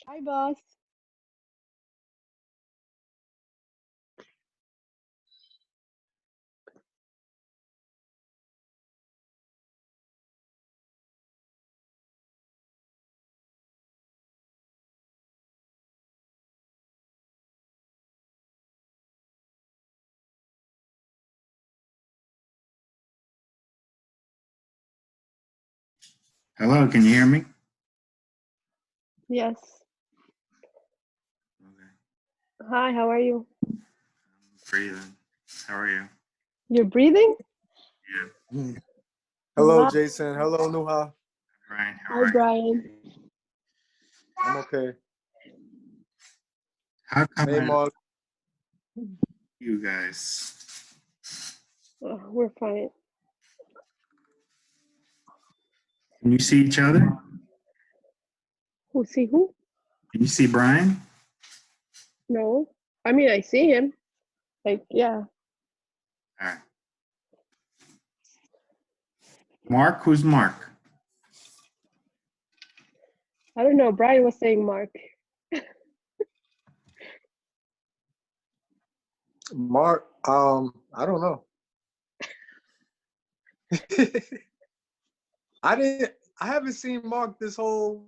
Hi, boss. Hello, can you hear me? Yes. Okay. Hi, how are you? I'm breathing. How are you? You're breathing? Yeah. Hello, Wow. Jason. Hello, Nuha. Brian, how Hi, are Brian. I'm okay. you? How come Hey, I don't Mark. see you guys? We're fine. Can you see each other? Who see who? Can you see Brian? No. I mean, I see him. Like, yeah. All right. Mark, who's Mark? I don't know. Brian was saying Mark. Mark. I don't know. I haven't seen Mark this whole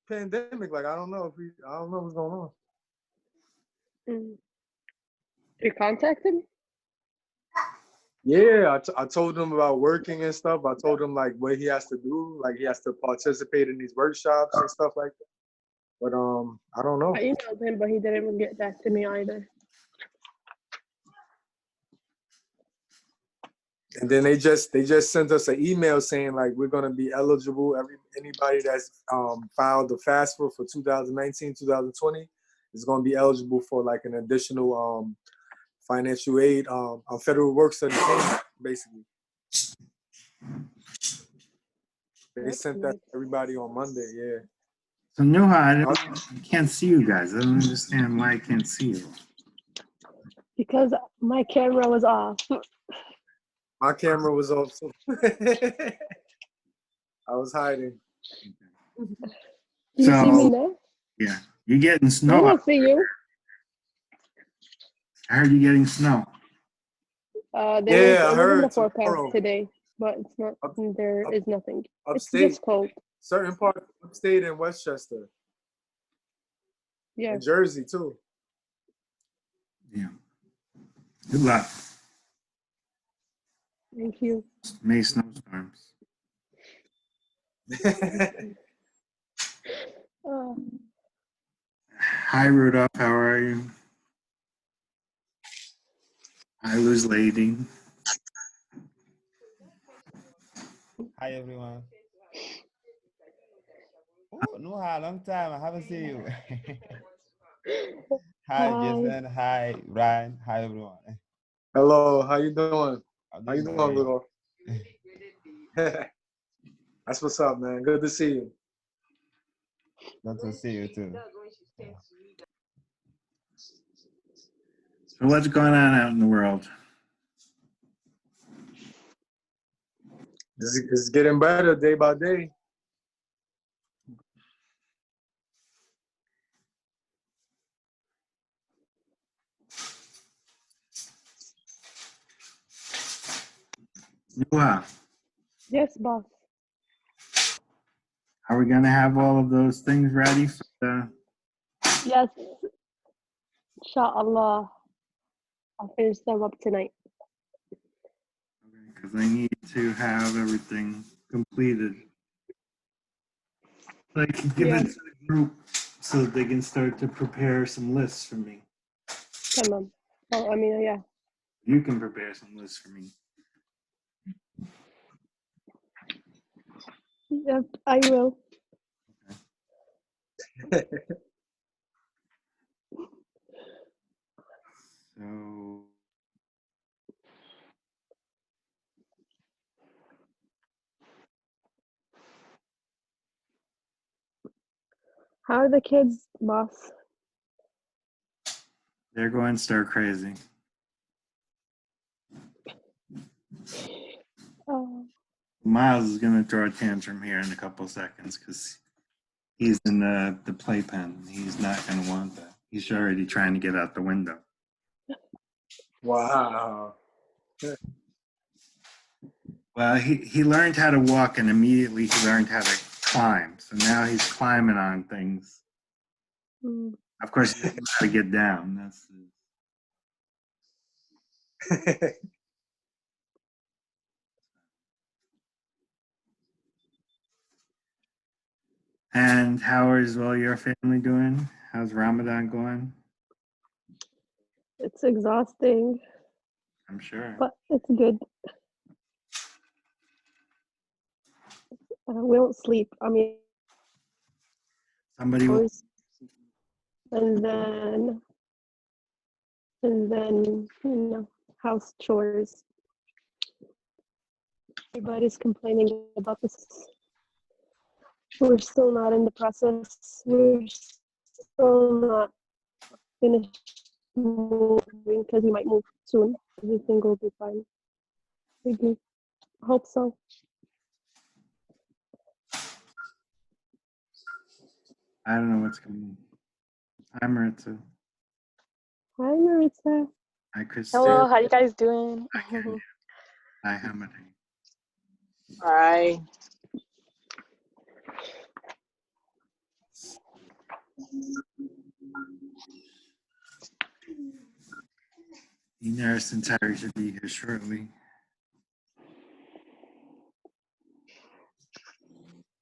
pandemic. Like, I don't know what's going on. Mm. You contacted him? Yeah, I told him about working and stuff. I told him like what he has to do. Like he has to participate in these workshops and stuff like that. But I don't know. I emailed him, but he didn't even get back to me either. And then they just sent us an email saying like we're gonna be eligible. Anybody that's filed the FAFSA for 2019, 2020 is gonna be eligible for like an additional financial aid, a federal work study payment, basically. They That's sent that nice. to everybody on Monday. Yeah. So Nuha, I can't see you guys. I don't understand why I can't see you. Because my camera was off. My camera was off too. I was hiding. Do you see me So, now? yeah, you're getting I snow. don't see you. I heard you getting snow. Yeah, I It was in the heard forecast tomorrow. today, but it's not. There Up, is nothing. It's upstate, just cold. certain parts of upstate and Westchester, Yeah. and Jersey too. Yeah. Good luck. Thank you. May snowstorms. Uh, Hi, Rudolph. How are you? Hi, Liz Lady. Hi everyone. Oh, Nuha, long time. I haven't seen you. Hi hi. Jason. Hi Ryan. Hi everyone. Hello, how you doing? I'm How you doing doing, great. little? That's what's up, man. Good to see you. Good to see you too. So what's going on out in the world? It's getting better day by day. Nuha, Yes, boss. are we going to have all of those things ready for the... Yes, inshallah. I'll finish them up tonight. Because I need to have everything completed. I can give Yeah, it to the group so that they can start to prepare some lists for me. tamam. Oh, I mean, yeah. You can prepare some lists for me. Yep, I will. So How are the kids, boss? they're going stir crazy. Oh, Miles is going to throw a tantrum here in a couple seconds because He's in the playpen. He's not going to want that. He's already trying to get out the window. Wow. Well, he learned how to walk and immediately he learned how to climb. So now he's climbing on things. Mm. Of course, he doesn't know how to get down. That's And how is all your family doing? How's Ramadan going? It's exhausting, I'm sure. but it's good. We don't sleep. I mean, Somebody will, and then house chores. Everybody's complaining about this. We're still not in the process. We're still not finished moving because we might move soon. Everything will be fine. We do hope so. I don't know what's coming. Hi, Maritza. Hi, Marissa. Hi, Chris. Hello, how you guys doing? Hi, Hamid. Hi. Yunerys and Terry should be here shortly.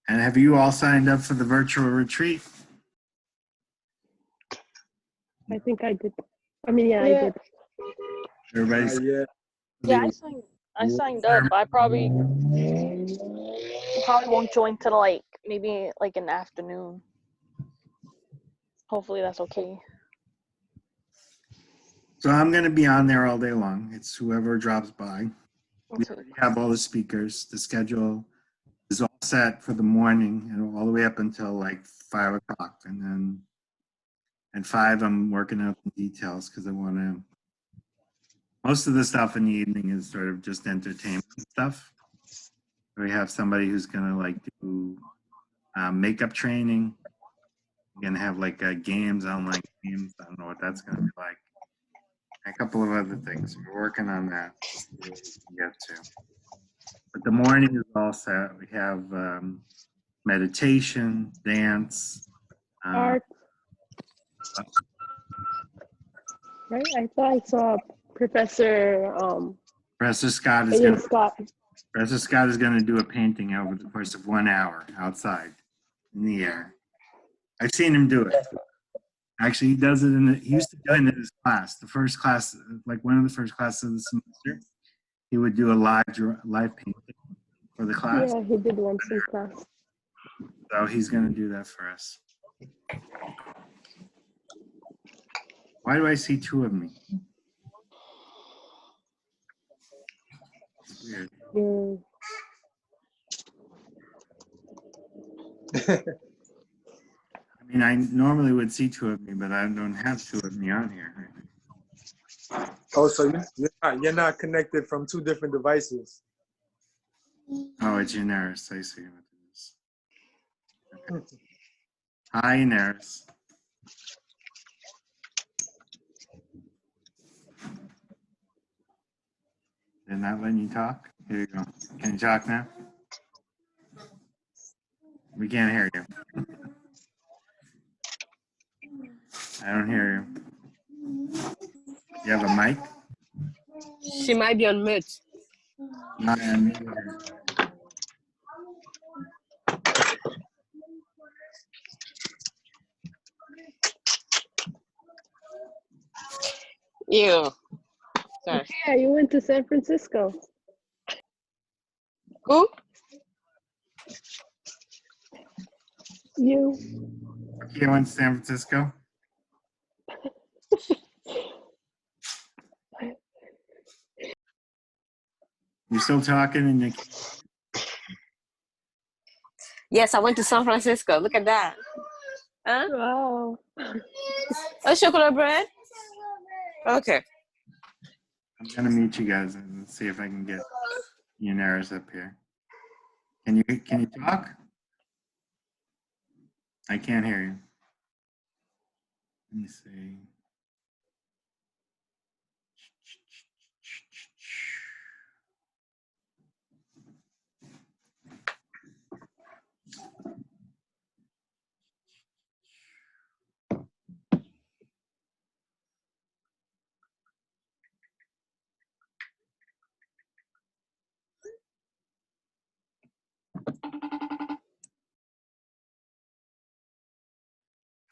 And have you all signed up for the virtual retreat? I think I did. I mean, yeah, I Yeah. did. Everybody's Yeah. Yeah, I signed up. I probably won't join till like maybe like in the afternoon. Hopefully that's okay. So I'm going to be on there all day long. It's whoever drops by. We Okay. already have all the speakers. The schedule is all set for the morning and all the way up until like 5 o'clock. And then at 5, I'm working out the details because I want to. Most of the stuff in the evening is sort of just entertainment stuff. We have somebody who's going to like do makeup training. We're going to have like games, online games. I don't know what that's going to be like. A couple of other things. We're working on that to see what we can get to. But the morning is all set. We have meditation, dance. Art. Right? I thought I saw Professor Professor Scott is Ian going. Scott. Professor Scott is going to do a painting over the course of 1 hour outside in the air. I've seen him do it. Actually, he does it he used to do it in his class. The first class, like one of the first classes of the semester, he would do a live painting for the class. Yeah, he did once in class. So he's going to do that for us. Why do I see 2 of me? It's weird. Yeah. I mean, I normally would see 2 of me, but I don't have 2 of me on here. Oh, so you're not connected from 2 different devices. Oh, it's Yunerys. I see what it is. Okay. Hi, Yunerys. They're not letting you talk? Here you go. Can you talk now? We can't hear you. I don't hear you. You have a mic? She might be on mute. I am. You. Sorry. Yeah, you went to San Francisco. Who? You. You went to San Francisco? You still talking? And you... Yes, I went to San Francisco. Look at that. Huh? Wow. A chocolate bread? Okay. I'm gonna meet you guys and see if I can get Yunerys up here. Can you talk? I can't hear you. Let me see.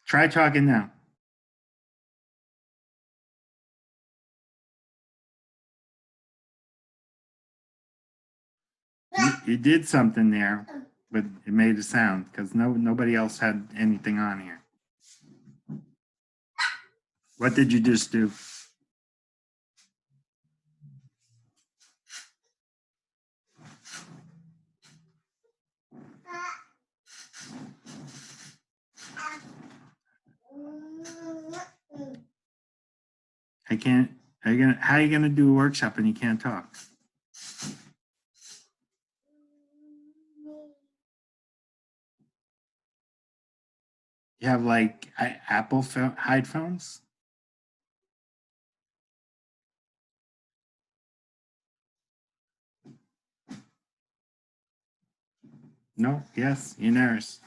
Try talking now. You did something there, but it made a sound because nobody else had anything on here. What did you just do? I can't. How are you gonna do a workshop and you can't talk? You have like Apple headphones? No. Yes. Yunerys.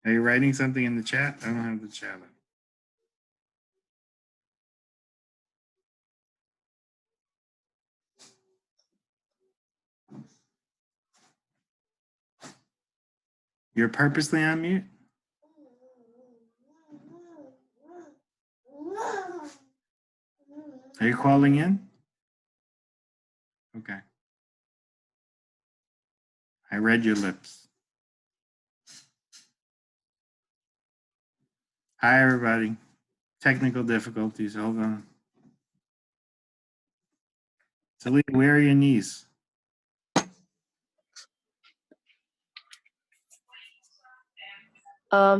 Are you writing something in the chat? I don't have the chat up. You're purposely on mute? Are you calling in? Okay. I read your lips. Hi, everybody. Technical difficulties. Hold on. Talia, where are your knees?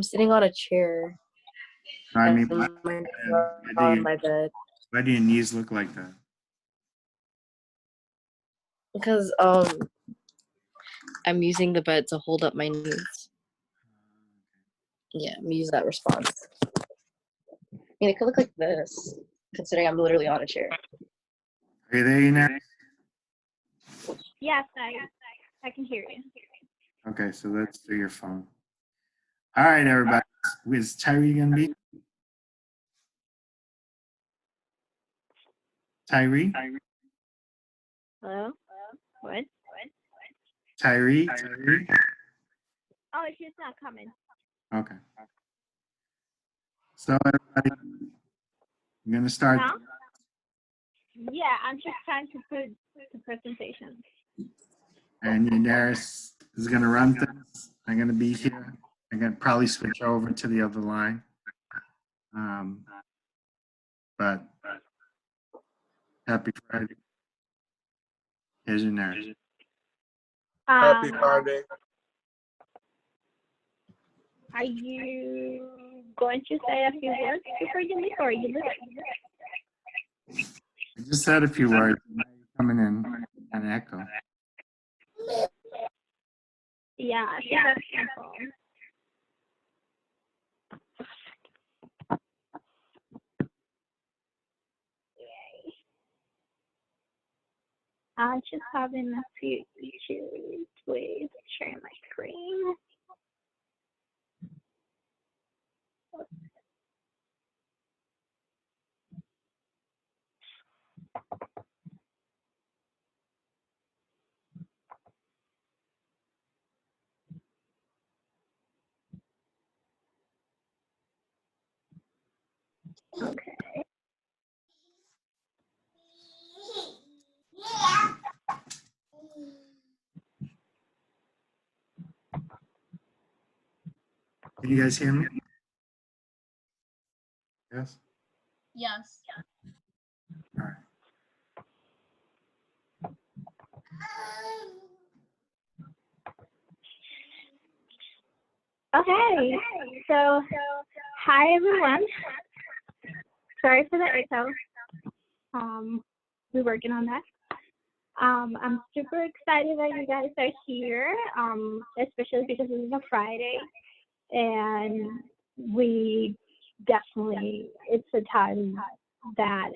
Sitting on a chair. I mean, on my bed. why do your knees look like that? Because I'm using the bed to hold up my knees. Yeah, I'm using that response. I mean, it could look like this, considering I'm literally on a chair. Are you there, Yunerys? Yes, I can hear you. Okay, so that's through your phone. All right, everybody. Is Tyree gonna be? Tyree? Hello? What? Tyree? Oh, she's not coming. Okay. So everybody, I'm gonna start. Huh? Yeah, I'm just trying to put the presentation. And Yunerys is gonna run things. I'm gonna be here. I'm gonna probably switch over to the other line. But happy Friday. Here's Yunerys. Happy Friday. Are you going to say a few words before you leave, or are you leaving? I just said a few words. Coming in an echo. Yeah, I think that's simple. I'm just having a few issues with sharing my screen. Okay. Can you guys hear me? Yes? Yes. All right. Okay. So, hi everyone. Sorry for the echo. We're working on that. I'm super excited that you guys are here, especially because this is a Friday. and we definitely, it's a time that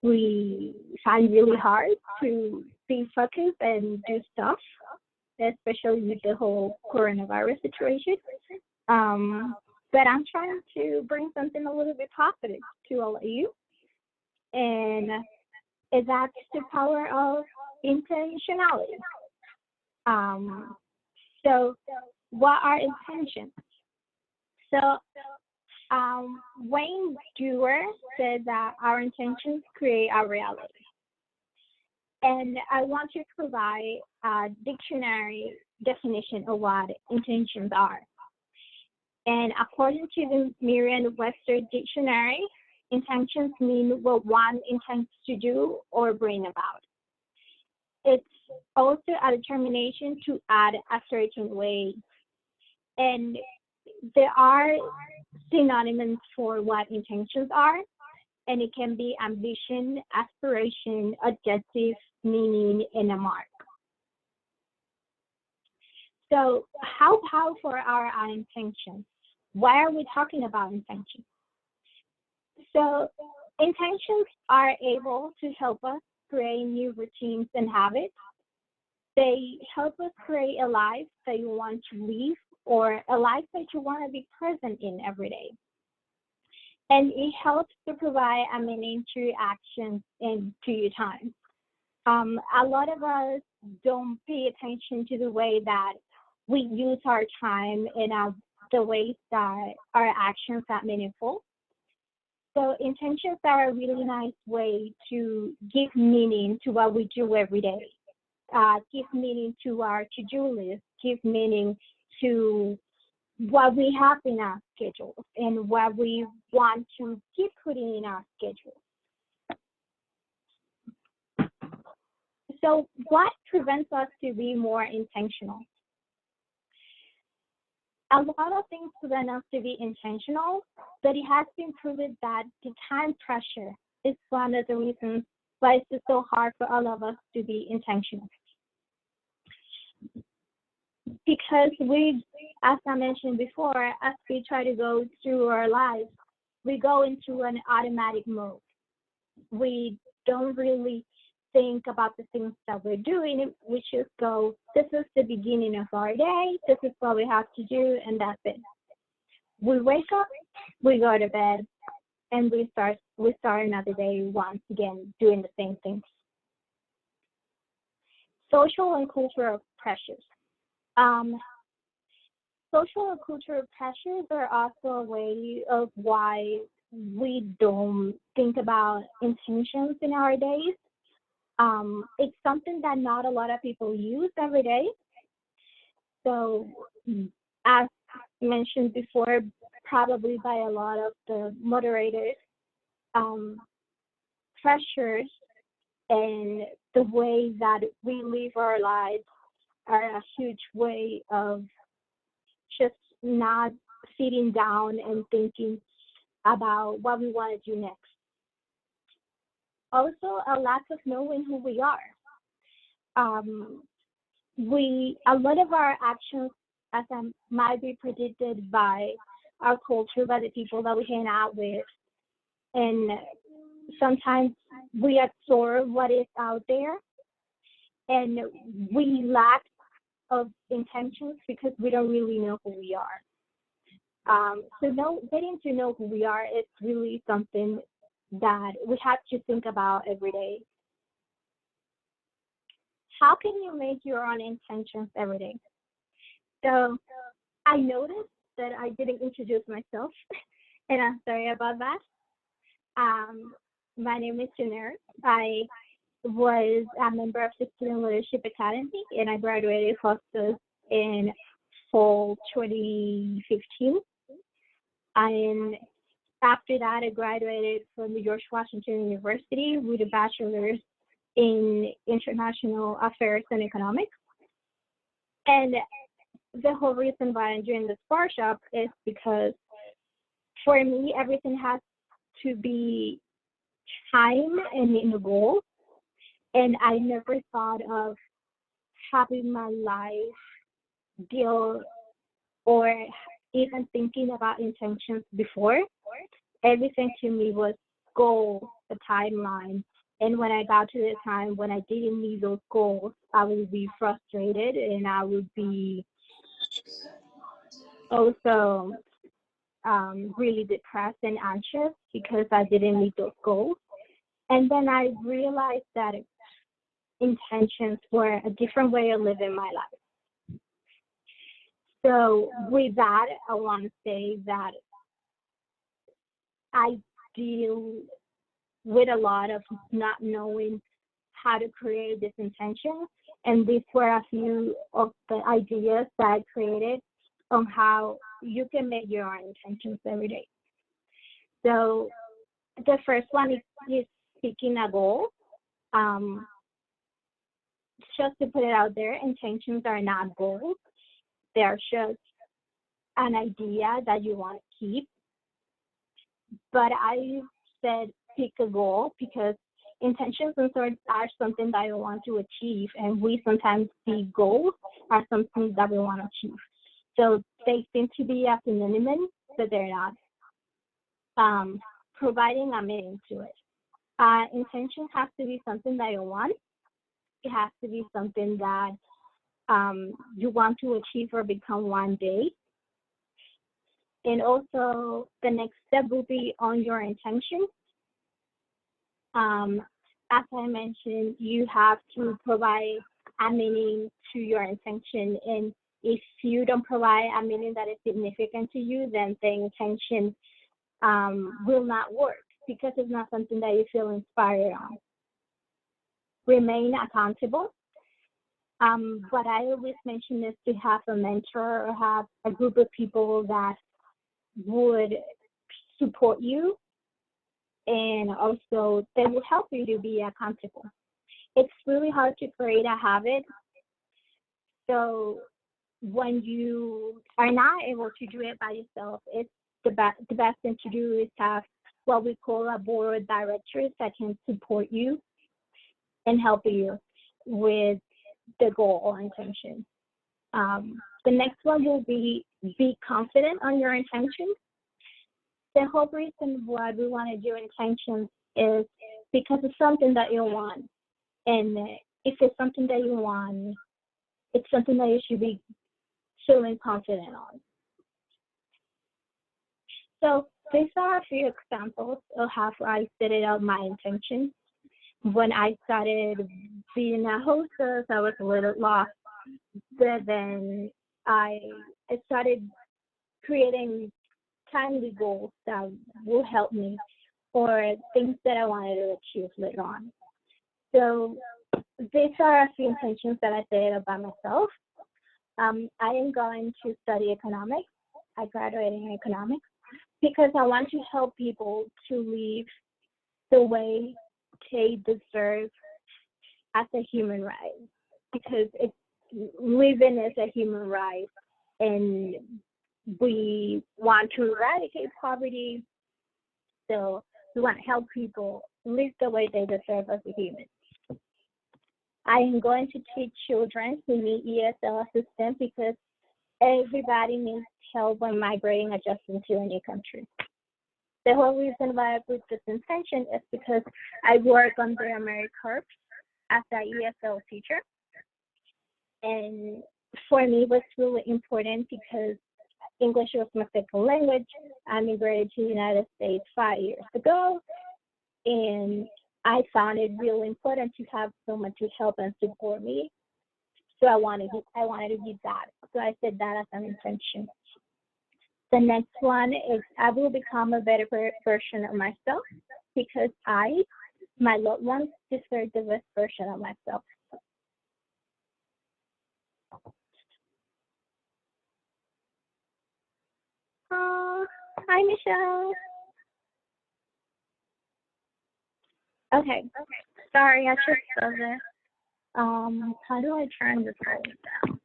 we find really hard to be focused and do stuff, especially with the whole coronavirus situation. But I'm trying to bring something a little bit positive to all of you, and that's the power of intentionality. So what are intentions? So Wayne Dewar said that our intentions create our reality. And I want to provide a dictionary definition of what intentions are. And according to the Merriam-Webster dictionary, intentions mean what one intends to do or bring about. It's also a determination to act a certain way. And there are synonyms for what intentions are, and it can be ambition, aspiration, objective, meaning, and a mark. So how powerful are our intentions? Why are we talking about intentions? So intentions are able to help us create new routines and habits. They help us create a life that you want to live, or a life that you want to be present in every day. And it helps to provide a meaning to your actions and to your time. A lot of us don't pay attention to the way that we use our time and the ways that our actions are meaningful. So intentions are a really nice way to give meaning to what we do every day. Give meaning to our to-do list, give meaning to what we have in our schedules and what we want to keep putting in our schedules. So what prevents us to be more intentional? A lot of things prevent us to be intentional, but it has been proven that the time pressure is one of the reasons why it's so hard for all of us to be intentional. Because we, as I mentioned before, as we try to go through our lives, we go into an automatic mode. We don't really think about the things that we're doing. We just go, this is the beginning of our day, this is what we have to do, and that's it. We wake up, we go to bed, and we start another day once again doing the same things. Social and cultural pressures. Social and cultural pressures are also a way of why we don't think about intentions in our days. It's something that not a lot of people use every day. So as mentioned before, probably by a lot of the moderators, pressures and the way that we live our lives are a huge way of just not sitting down and thinking about what we want to do next. Also, a lack of knowing who we are. A lot of our actions, as might be predicted by our culture, by the people that we hang out with, and sometimes we absorb what is out there, and we lack of intentions because we don't really know who we are. So getting to know who we are is really something that we have to think about every day. How can you make your own intentions every day? So I noticed that I didn't introduce myself, and I'm sorry about that. My name is Yunerys. I was a member of the Student Leadership Academy, and I graduated Hostos in fall 2015. And after that, I graduated from the George Washington University with a bachelor's in International Affairs and Economics. And the whole reason why I'm doing this workshop is because for me, everything has to be time and in a goal. And I never thought of having my life deal or even thinking about intentions before. Everything to me was goal, the timeline. And when I got to the time when I didn't meet those goals, I would be frustrated and I would be also really depressed and anxious because I didn't meet those goals. And then I realized that intentions were a different way of living my life. So with that, I want to say that I deal with a lot of not knowing how to create this intention. And these were a few of the ideas that I created on how you can make your own intentions every day. So the first one is picking a goal. Just to put it out there, intentions are not goals. They're just an idea that you want to keep. But I said pick a goal because intentions and sorts are something that you want to achieve, and we sometimes see goals as something that we want to achieve. So they seem to be a synonym, but they're not. Providing a meaning to it. Intention has to be something that you want. It has to be something that you want to achieve or become one day. And also, the next step will be on your intention. As I mentioned, you have to provide a meaning to your intention. And if you don't provide a meaning that is significant to you, then the intention will not work because it's not something that you feel inspired on. Remain accountable. What I always mention is to have a mentor or have a group of people that would support you, and also they will help you to be accountable. It's really hard to create a habit. So when you are not able to do it by yourself, it's the best thing to do is have what we call a board of directors that can support you and help you with the goal or intention. The next one will be confident on your intentions. The whole reason why we want to do intentions is because it's something that you want. And if it's something that you want, it's something that you should be feeling confident on. So these are a few examples of how I set it up my intention. When I started being a hostess, I was a little lost. But then I started creating timely goals that will help me, or things that I wanted to achieve later on. So these are a few intentions that I set up by myself. I am going to study economics. I graduated in economics because I want to help people to live the way they deserve as a human right, because living is a human right, and we want to eradicate poverty. So we want to help people live the way they deserve as a human. I am going to teach children who need ESL assistance because everybody needs help when migrating, adjusting to a new country. The whole reason why I put this intention is because I work under AmeriCorps as an ESL teacher. And for me, it was really important because English was my second language. I migrated to the United States 5 years ago, and I found it really important to have someone to help and support me. So I wanted to give that. So I said that as an intention. The next one is I will become a better version of myself because my loved ones, deserve the best version of myself. Hi, Michelle. Okay. Sorry, I just saw this. How do I turn this all down?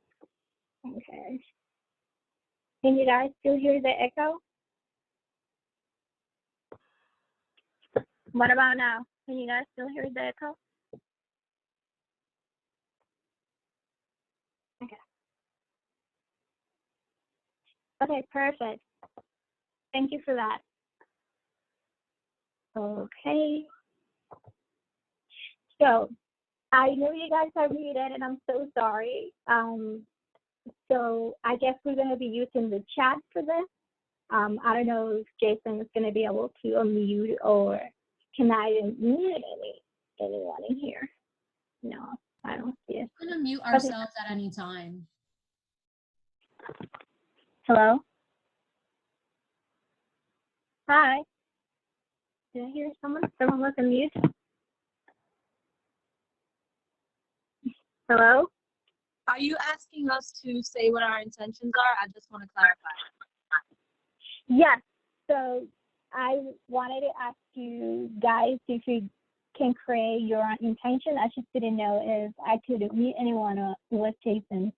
Okay. Can you guys still hear the echo? What about now? Can you guys still hear the echo? Okay. Okay, perfect. Thank you for that. Okay. So I know you guys are muted, and I'm so sorry. So I guess we're going to be using the chat for this. I don't know if Jason is going to be able to unmute, or can I unmute anyone in here? No, I don't see it. We're going to mute ourselves at any time. Hello? Hi. Did I hear someone? Someone was on mute? Hello? Are you asking us to say what our intentions are? I just want to clarify. Yes. So I wanted to ask you guys if you can create your own intention. I just didn't know if I could mute anyone with Jason.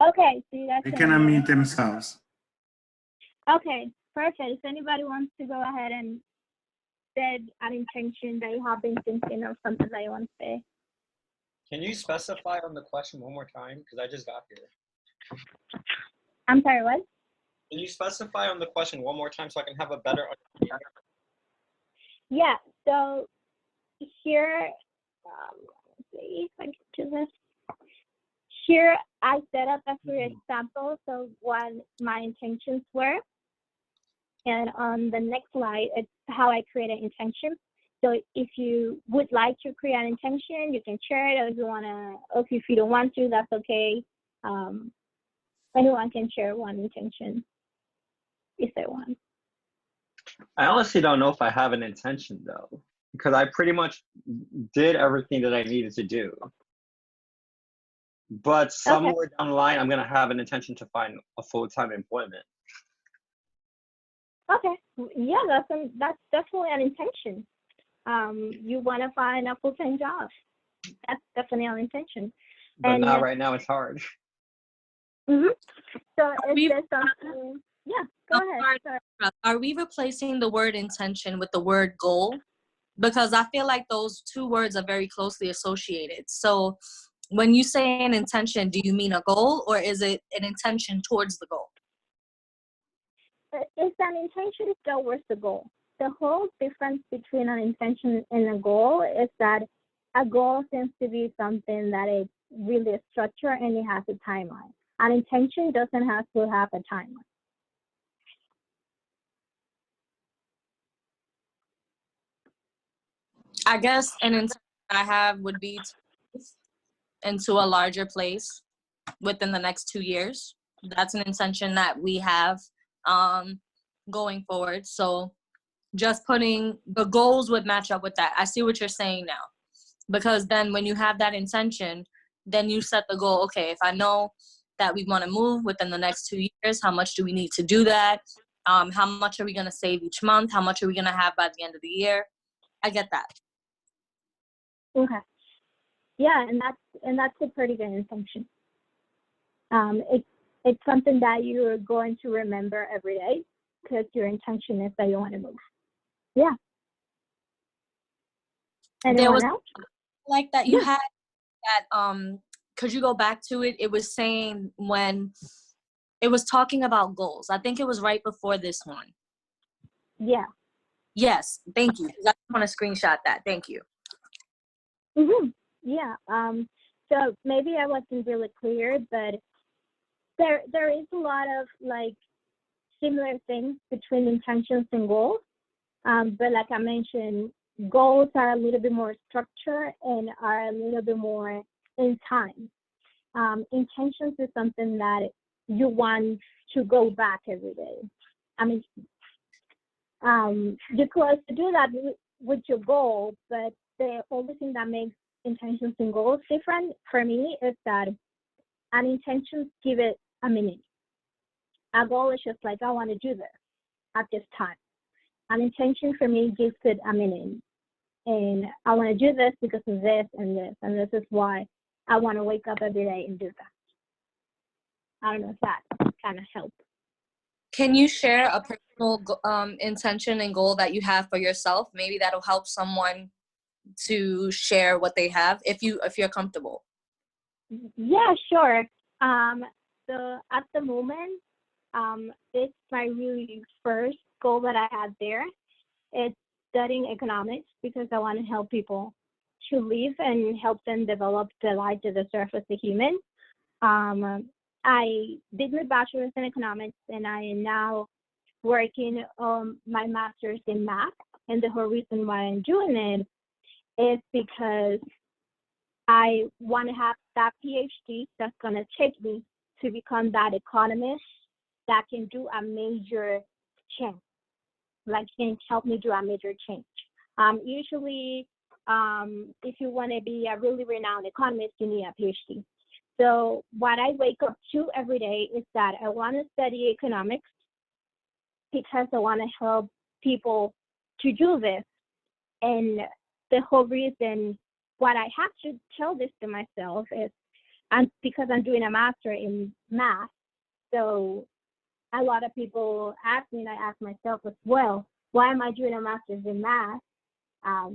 Okay, so you guys They can unmute themselves. Okay, perfect. If anybody wants to go ahead and say an intention that you have been thinking or something that you want to say. Can you specify on the question one more time? Because I just got here. I'm sorry, what? Can you specify on the question one more time so I can have a better understanding? Yeah, so here, let's see if I can do this. Here, I set up a few examples of what my intentions were. And on the next slide, it's how I create an intention. So if you would like to create an intention, you can share it, or if you wanna, or if you don't want to, that's okay. Anyone can share one intention if they want. I honestly don't know if I have an intention though, because I pretty much did everything that I needed to do. But somewhere down the line, I'm gonna have an intention to find a full-time employment. Okay, yeah, that's definitely an intention. You want to find a full-time job. That's definitely an intention. But not right now, it's hard. Mm-hmm. So is there something? Yeah, go ahead. Sorry. Are we replacing the word intention with the word goal? Because I feel like those two words are very closely associated. So when you say an intention, do you mean a goal, or is it an intention towards the goal? It's an intention towards the goal. The whole difference between an intention and a goal is that a goal seems to be something that is really structured and it has a timeline. An intention doesn't have to have a timeline. I guess an intention I have would be to move into a larger place within the next 2 years. That's an intention that we have going forward. So just putting the goals would match up with that. I see what you're saying now. Because then when you have that intention, then you set the goal. Okay, if I know that we want to move within the next 2 years, how much do we need to do that? How much are we going to save each month? How much are we going to have by the end of the year? I get that. Okay. Yeah, and that's a pretty good intention. It's something that you're going to remember every day because your intention is that you want to move. Yeah. Anyone else? Like that you had that could you go back to it? It was saying when it was talking about goals. I think it was right before this one. Yeah. Yes, thank you. I want to screenshot that. Thank you. Mm-hmm. Yeah. So maybe I wasn't really clear, but there is a lot of like similar things between intentions and goals. But like I mentioned, goals are a little bit more structured and are a little bit more in time. Intentions is something that you want to go back every day. I mean, you could do that with your goal, but the only thing that makes intentions and goals different for me is that an intention give it a meaning. A goal is just like, I want to do this at this time. An intention for me gives it a meaning. And I want to do this because of this, and this is why I want to wake up every day and do that. I don't know if that kind of helps. Can you share a personal intention and goal that you have for yourself? Maybe that'll help someone to share what they have if you're comfortable. Yeah, sure. So at the moment, it's my really first goal that I had there. It's studying economics because I want to help people to live and help them develop the life they deserve as a human. I did my bachelor's in economics, and I am now working on my master's in math. And the whole reason why I'm doing it is because I want to have that PhD that's going to take me to become that economist that can do a major change, like can help me do a major change. Usually, if you want to be a really renowned economist, you need a PhD. So what I wake up to every day is that I want to study economics because I want to help people to do this. And the whole reason what I have to tell this to myself is because I'm doing a master in math. So a lot of people ask me, and I ask myself as well, why am I doing a master's in math?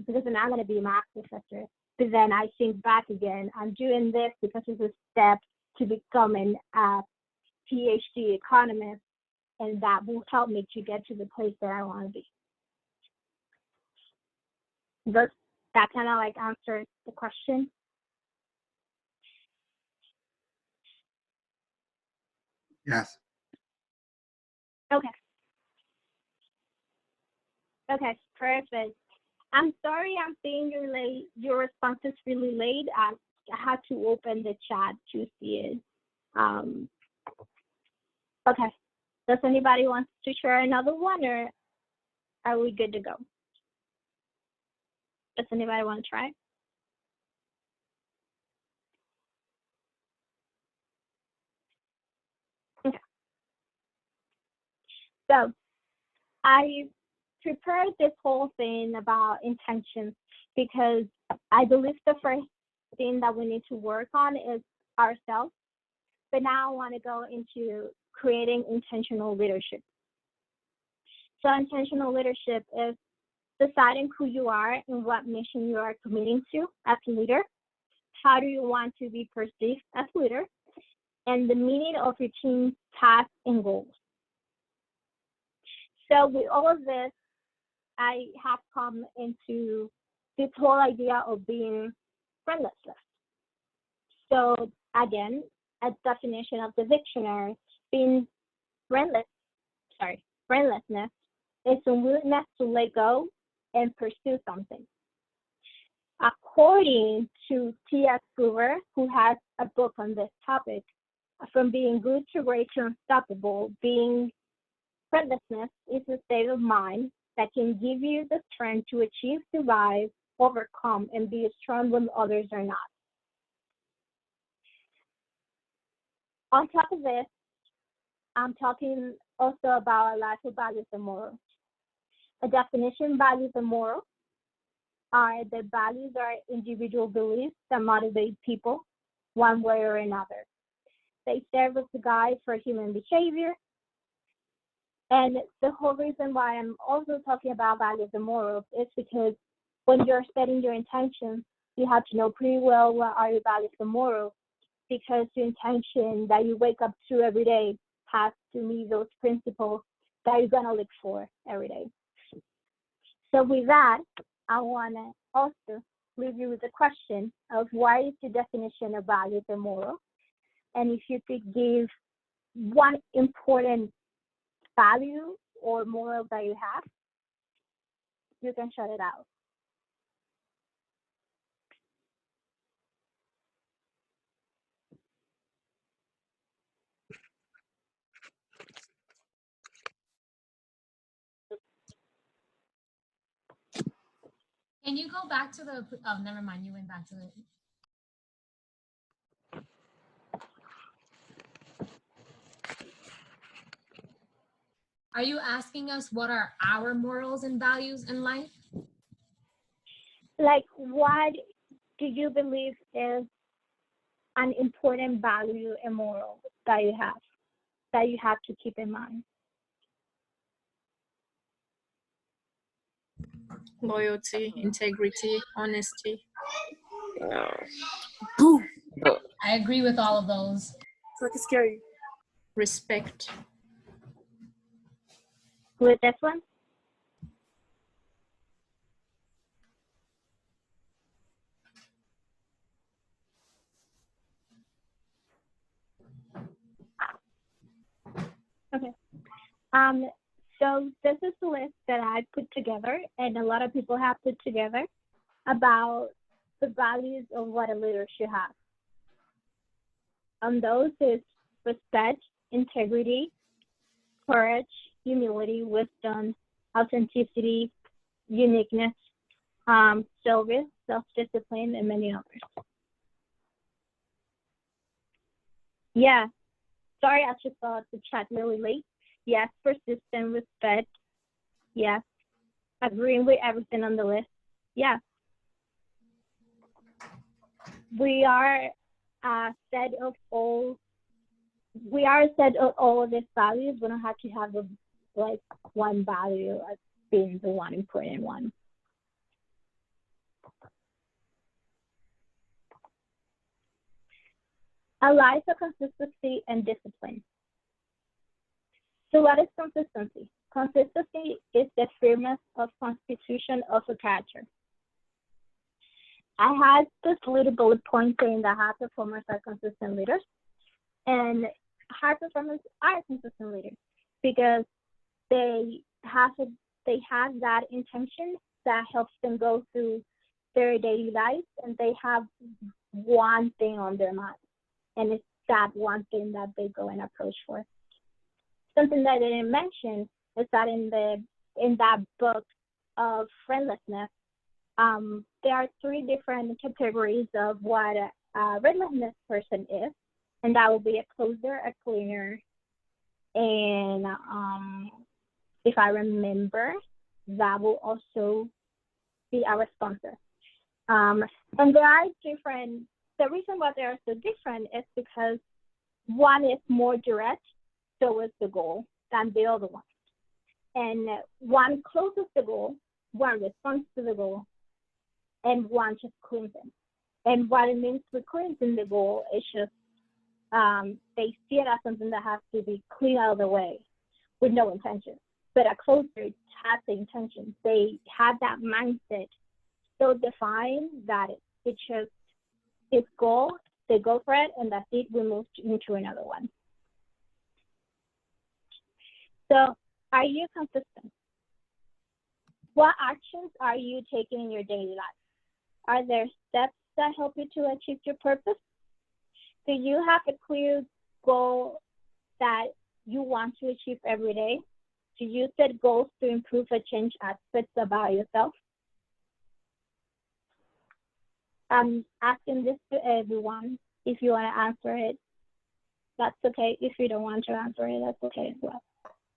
Because I'm not going to be a math professor. But then I think back again, I'm doing this because it's a step to becoming a PhD economist, and that will help me to get to the place that I want to be. Does that kind of like answer the question? Yes. Okay. Okay, perfect. I'm sorry I'm seeing your response is really late. I had to open the chat to see it. Okay. Does anybody want to share another one, or are we good to go? Does anybody want to try? Okay. So I prepared this whole thing about intentions because I believe the first thing that we need to work on is ourselves. But now I want to go into creating intentional leadership. So intentional leadership is deciding who you are and what mission you are committing to as a leader. How do you want to be perceived as a leader? And the meaning of your team's tasks and goals. So with all of this, I have come into this whole idea of being friendless. So again, a definition of the dictionary, being friendlessness is a willingness to let go and pursue something. According to T.S. Hoover, who has a book on this topic, From Being Good to Great to Unstoppable, being friendlessness is a state of mind that can give you the strength to achieve, survive, overcome, and be strong when others are not. On top of this, I'm talking also about a life of values and morals. A definition, values and morals are the values are individual beliefs that motivate people one way or another. They serve as a guide for human behavior. And the whole reason why I'm also talking about values and morals is because when you're setting your intentions, you have to know pretty well what are your values and morals, because the intention that you wake up to every day has to meet those principles that you're gonna look for every day. So with that, I wanna also leave you with a question of what is the definition of values and morals? And if you could give one important value or moral that you have, you can shut it out. Can you go back to the, oh, never mind, you went back to it. Are you asking us what are our morals and values in life? Like, what do you believe is an important value and moral that you have to keep in mind? Loyalty, integrity, honesty. I agree with all of those. It's like scary. Respect. With this one? Okay. So this is the list that I put together, and a lot of people have put together about the values of what a leader should have. And those is respect, integrity, courage, humility, wisdom, authenticity, uniqueness, service, self-discipline, and many others. Yeah. Sorry, I just saw the chat really late. Yes, persistent respect. Yes. Agreeing with everything on the list. Yeah. We are a set of all of these values. We don't have to have like one value as being the one important one. A life of consistency and discipline. So what is consistency? Consistency is the firmness of constitution of a character. I had this little bullet point saying that high performers are consistent leaders, and high performers are consistent leaders because they have that intention that helps them go through their daily life, and they have one thing on their mind, and it's that one thing that they go and approach for. Something that I didn't mention is that in that book of friendlessness, there are 3 different categories of what a relentless person is, and that will be a closer, a cleaner, and if I remember, that will also be a responser. And there are different. The reason why they are so different is because one is more direct towards the goal than the other one, and one closes the goal, one responds to the goal, and one just cleans it. And what it means with cleansing the goal is just they see it as something that has to be cleaned out of the way with no intention. But a closer has the intention. They have that mindset so defined that it's just its goal, they go for it, and that's it, we move into another one. So are you consistent? What actions are you taking in your daily life? Are there steps that help you to achieve your purpose? Do you have a clear goal that you want to achieve every day? Do you set goals to improve or change aspects about yourself? I'm asking this to everyone. If you want to answer it, that's okay. If you don't want to answer it, that's okay as well.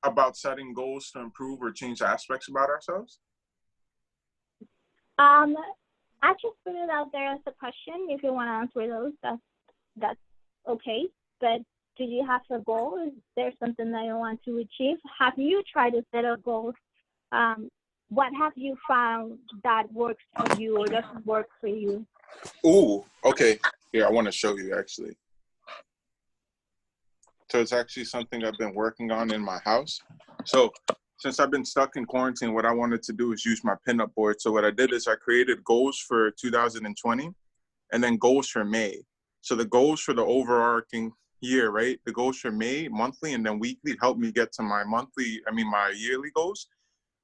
About setting goals to improve or change aspects about ourselves? I just put it out there as a question. If you want to answer those, that's okay. But do you have a goal? Is there something that you want to achieve? Have you tried to set a goal? What have you found that works for you or doesn't work for you? Ooh, okay. Here, I want to show you actually. So it's actually something I've been working on in my house. So since I've been stuck in quarantine, what I wanted to do is use my pinup board. So what I did is I created goals for 2020 and then goals for May. So the goals for the overarching year, right? The goals for May, monthly, and then weekly helped me get to my my yearly goals.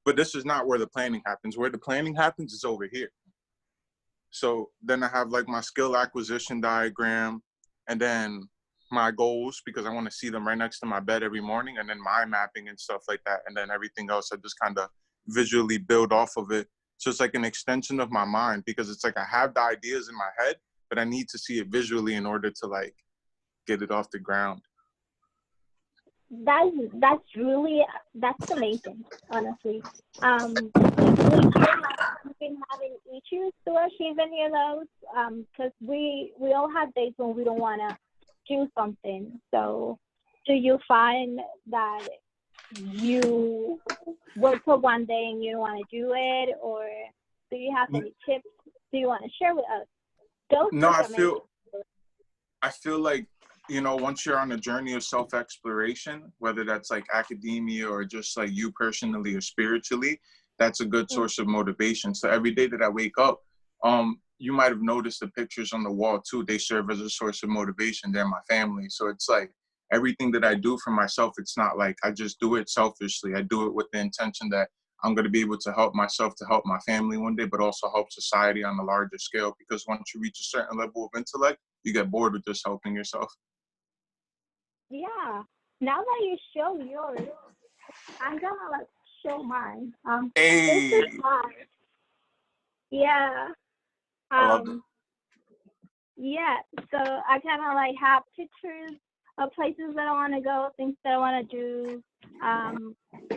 But this is not where the planning happens. Where the planning happens is over here. So then I have like my skill acquisition diagram and then my goals, because I want to see them right next to my bed every morning, and then mind mapping and stuff like that. And then everything else, I just kind of visually build off of it. So it's like an extension of my mind, because it's like I have the ideas in my head, but I need to see it visually in order to like get it off the ground. That's amazing, honestly. We've been having issues to achieve any of those because we all have days when we don't want to do something. So do you find that you work for one day and you don't want to do it, or do you have any tips do you want to share with us? No, I feel like you know, once you're on a journey of self-exploration, whether that's like academia or just like you personally or spiritually, that's a good source of motivation. So every day that I wake up, you might have noticed the pictures on the wall too. They serve as a source of motivation. They're my family. So it's like everything that I do for myself, it's not like I just do it selfishly. I do it with the intention that I'm going to be able to help myself, to help my family one day, but also help society on a larger scale. Because once you reach a certain level of intellect, you get bored with just helping yourself. Yeah. Now that you show yours, I'm gonna like show mine. Hey, This is mine. Yeah. I love it. Yeah. So I kind of like have pictures of places that I want to go, things that I want to do,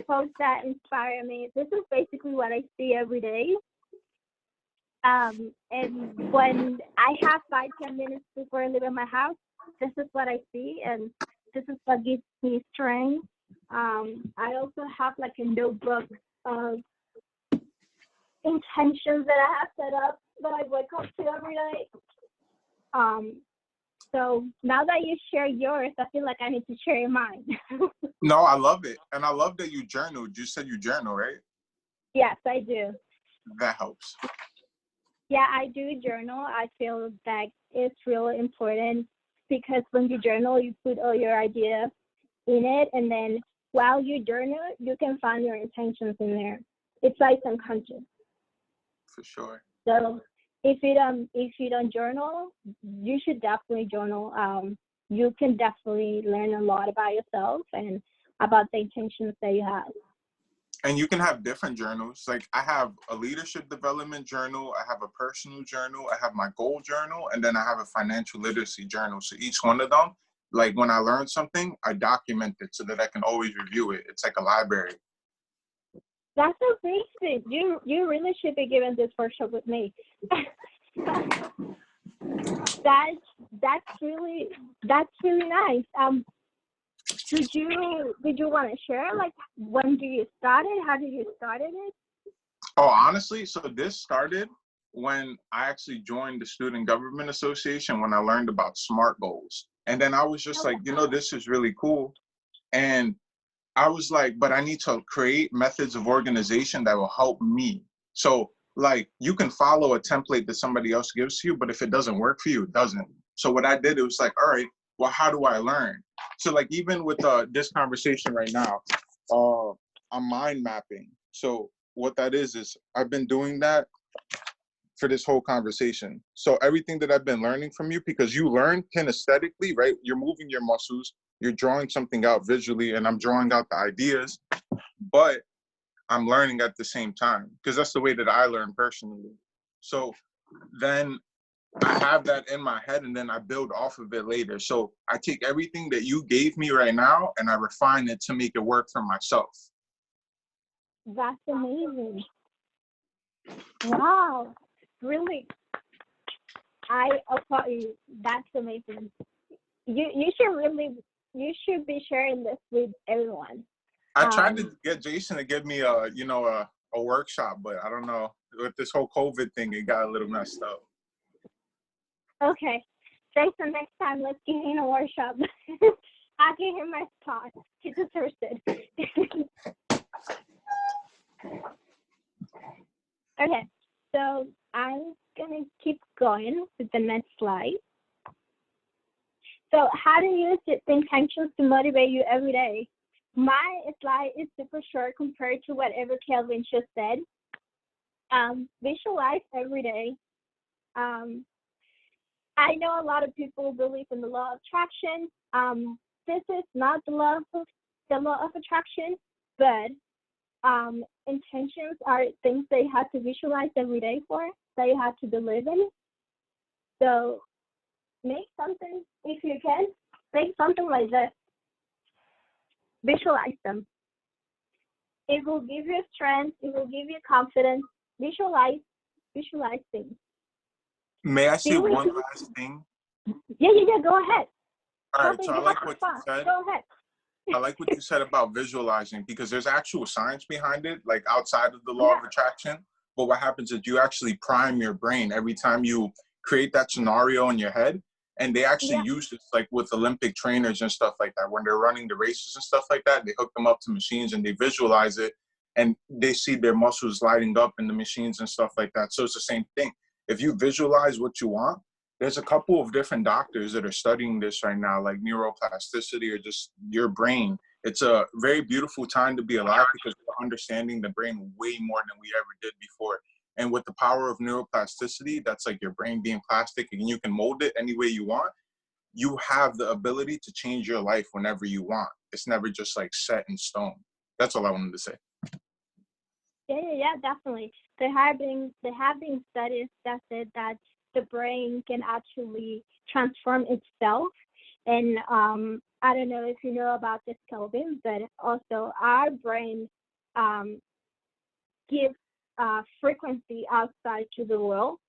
posts that inspire me. This is basically what I see every day. And when I have 5-10 minutes before I leave my house, this is what I see, and this is what gives me strength. I also have like a notebook of intentions that I have set up that I wake up to every day. So now that you share yours, I feel like I need to share mine. No, I love it. And I love that you journaled. You said you journal, right? Yes, I do. That helps. Yeah, I do journal. I feel that it's really important because when you journal, you put all your ideas in it, and then while you journal, you can find your intentions in there. It's like unconscious. For sure. So if you don't journal, you should definitely journal. You can definitely learn a lot about yourself and about the intentions that you have. And you can have different journals. Like I have a leadership development journal, I have a personal journal, I have my goal journal, and then I have a financial literacy journal. So each one of them, like when I learn something, I document it so that I can always review it. It's like a library. That's amazing. You really should be giving this workshop with me. That's really nice. Did you want to share, like, when do you start it? How did you start it? Oh, honestly, so this started when I actually joined the Student Government Association, when I learned about SMART goals. And then I was just like, you know, this is really cool. And I was like, but I need to create methods of organization that will help me. So like you can follow a template that somebody else gives to you, but if it doesn't work for you, it doesn't. So what I did, it was like, all right, well, how do I learn? So like even with this conversation right now, I'm mind mapping. So what that is I've been doing that for this whole conversation. So everything that I've been learning from you, because you learn kinesthetically, right? You're moving your muscles, you're drawing something out visually, and I'm drawing out the ideas, but I'm learning at the same time, because that's the way that I learn personally. So then I have that in my head, and then I build off of it later. So I take everything that you gave me right now, and I refine it to make it work for myself. That's amazing. Wow. Really, I applaud you. That's amazing. You should be sharing this with everyone. I tried to get Jason to give me a workshop, but I don't know, with this whole COVID thing, it got a little messed up. Okay, Jason, next time let's give him a workshop. I'll give him my spot. He deserves it. Okay, so I'm gonna keep going with the next slide. So how do you use the intentions to motivate you every day? My slide is super short compared to whatever Kelvin just said. Visualize every day. I know a lot of people believe in the law of attraction. This is not the law of attraction, but intentions are things that you have to visualize every day for, that you have to believe in. So make something, if you can, make something like this. Visualize them. It will give you strength. It will give you confidence. Visualize things. May I say one last thing? Yeah. Go ahead. All right, so I like what you said. Go ahead. I like what you said about visualizing, because there's actual science behind it, like outside of the law of attraction. But what happens is you actually prime your brain every time you create that scenario in your head, And they actually use this like with Olympic trainers and stuff like that. When they're running the races and stuff like that, they hook them up to machines and they visualize it, and they see their muscles lighting up in the machines and stuff like that. So it's the same thing. If you visualize what you want, there's a couple of different doctors that are studying this right now, like neuroplasticity or just your brain. It's a very beautiful time to be alive because we're understanding the brain way more than we ever did before. And with the power of neuroplasticity, that's like your brain being plastic and you can mold it any way you want. You have the ability to change your life whenever you want. It's never just like set in stone. That's all I wanted to say. Yeah, definitely. There have been studies that said that the brain can actually transform itself. And I don't know if you know about this, Kelvin, but also our brain gives frequency outside to the world.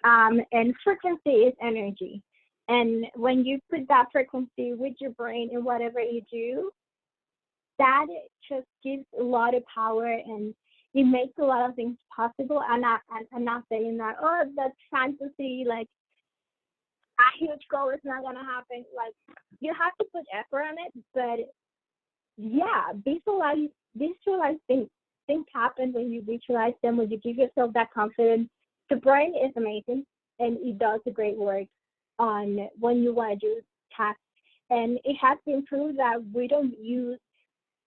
And frequency is energy. And when you put that frequency with your brain in whatever you do, that just gives a lot of power and it makes a lot of things possible. I'm not saying that, oh, that's fantasy, like a huge goal is not gonna happen. Like, you have to put effort on it, but yeah, visualize things. Things happen when you visualize them, when you give yourself that confidence. The brain is amazing and it does a great work on when you want to do tasks. And it has been proved that we don't use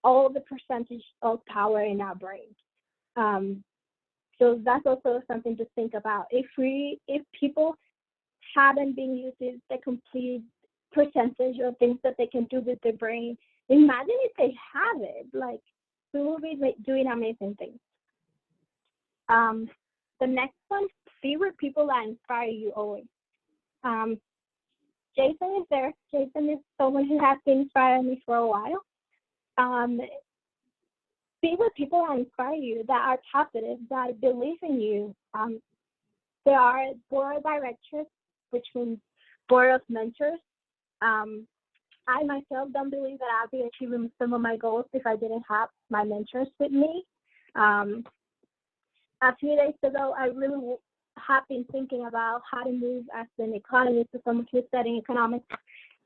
all the percentage of power in our brain. So that's also something to think about. If people haven't been using the complete percentage of things that they can do with their brain, imagine if they have it. Like, we will be doing amazing things. The next one, be with people that inspire you always. Jason is there. Jason is someone who has been inspiring me for a while. Be with people that inspire you, that are positive, that believe in you. There are board of directors, which means board of mentors. I myself don't believe that I'll be achieving some of my goals if I didn't have my mentors with me. A few days ago, I really have been thinking about how to move as an economist to someone who's studying economics.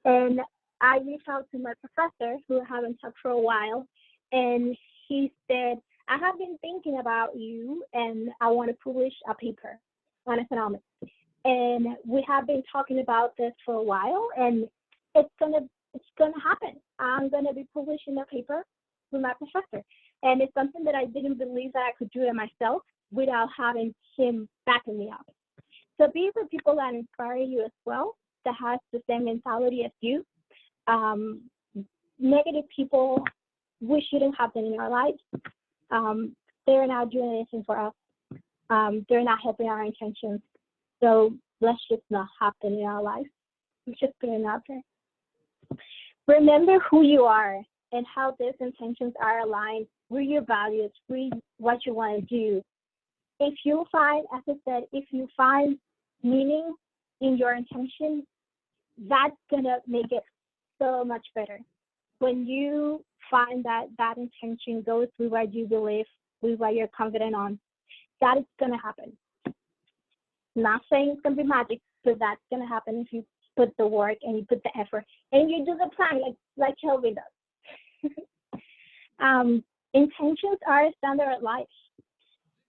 And I reached out to my professor, who I haven't talked for a while, and he said, I have been thinking about you and I want to publish a paper on economics. And we have been talking about this for a while, and it's gonna happen. I'm gonna be publishing a paper with my professor. And it's something that I didn't believe that I could do it myself without having him backing me up. So be with people that inspire you as well, that has the same mentality as you. Negative people, we shouldn't have them in our lives. They're not doing anything for us. They're not helping our intentions. So let's just not have them in our lives. Let's just put it out there. Remember who you are and how these intentions are aligned with your values, with what you want to do. If you find, as I said, if you find meaning in your intention, that's going to make it so much better. When you find that that intention goes with what you believe, with what you're confident on, that is going to happen. Not saying it's going to be magic, but that's going to happen if you put the work and you put the effort and you do the plan like Kelvin does. Intentions are a standard of life.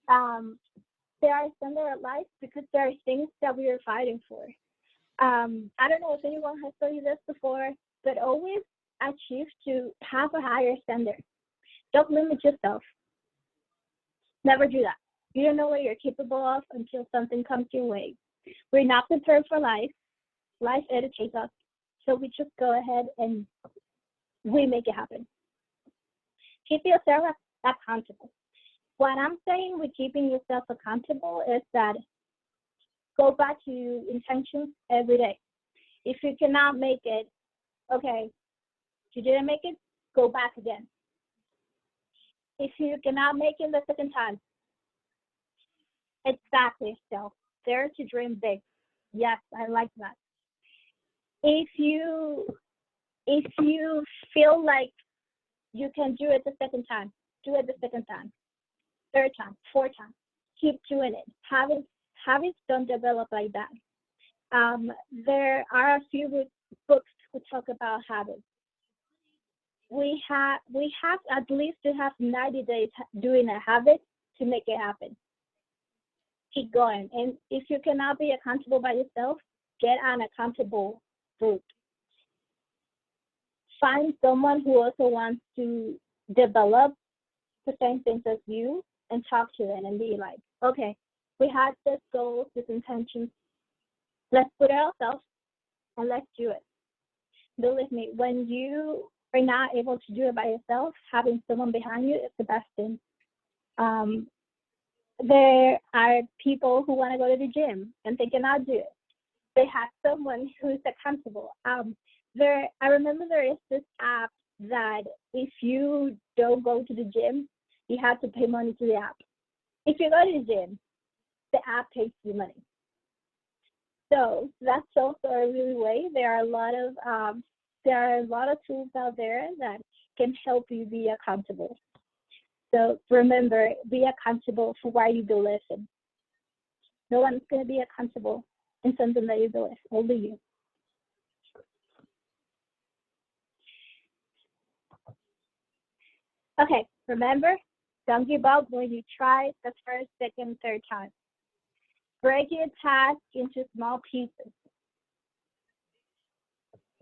They are a standard of life because there are things that we are fighting for. I don't know if anyone has told you this before, but always achieve to have a higher standard. Don't limit yourself. Never do that. You don't know what you're capable of until something comes your way. We're not prepared for life. Life educates us. So we just go ahead and we make it happen. Keep yourself accountable. What I'm saying with keeping yourself accountable is that go back to intentions every day. If you cannot make it, okay, if you didn't make it, go back again. If you cannot make it the second time, exactly, so dare to dream big. Yes, I like that. If you feel like you can do it the second time, do it the second time, third time, fourth time. Keep doing it. Habits don't develop like that. There are a few books who talk about habits. We have at least to have 90 days doing a habit to make it happen. Keep going. And if you cannot be accountable by yourself, get an accountable group. Find someone who also wants to develop the same things as you and talk to them and be like, okay, we had this goal, this intention. Let's put it ourselves and let's do it. Believe me, when you are not able to do it by yourself, having someone behind you is the best thing. There are people who want to go to the gym and they cannot do it. They have someone who's accountable. I remember there is this app that if you don't go to the gym, you have to pay money to the app. If you go to the gym, the app pays you money. So that's also a really way. There are a lot of tools out there that can help you be accountable. So remember, be accountable for why you believe in. No one's going to be accountable in something that you believe, only you. Okay, remember, don't give up when you try the first, second, third time. Break your task into small pieces.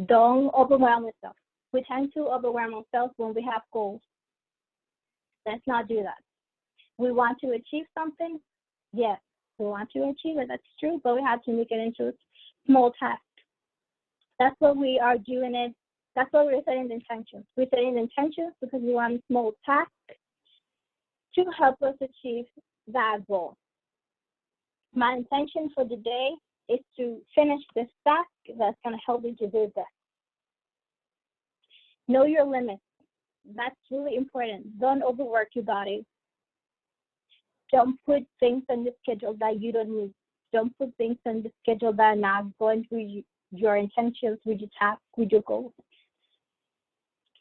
Don't overwhelm yourself. We tend to overwhelm ourselves when we have goals. Let's not do that. We want to achieve something. Yes, we want to achieve it. That's true, but we have to make it into small tasks. That's what we are doing it. That's what we're setting the intentions. We're setting the intentions because we want small tasks to help us achieve that goal. My intention for the day is to finish this task that's going to help you to do that. Know your limits. That's really important. Don't overwork your body. Don't put things on the schedule that you don't need. Don't put things on the schedule that are not going with your intentions, with your tasks, with your goals.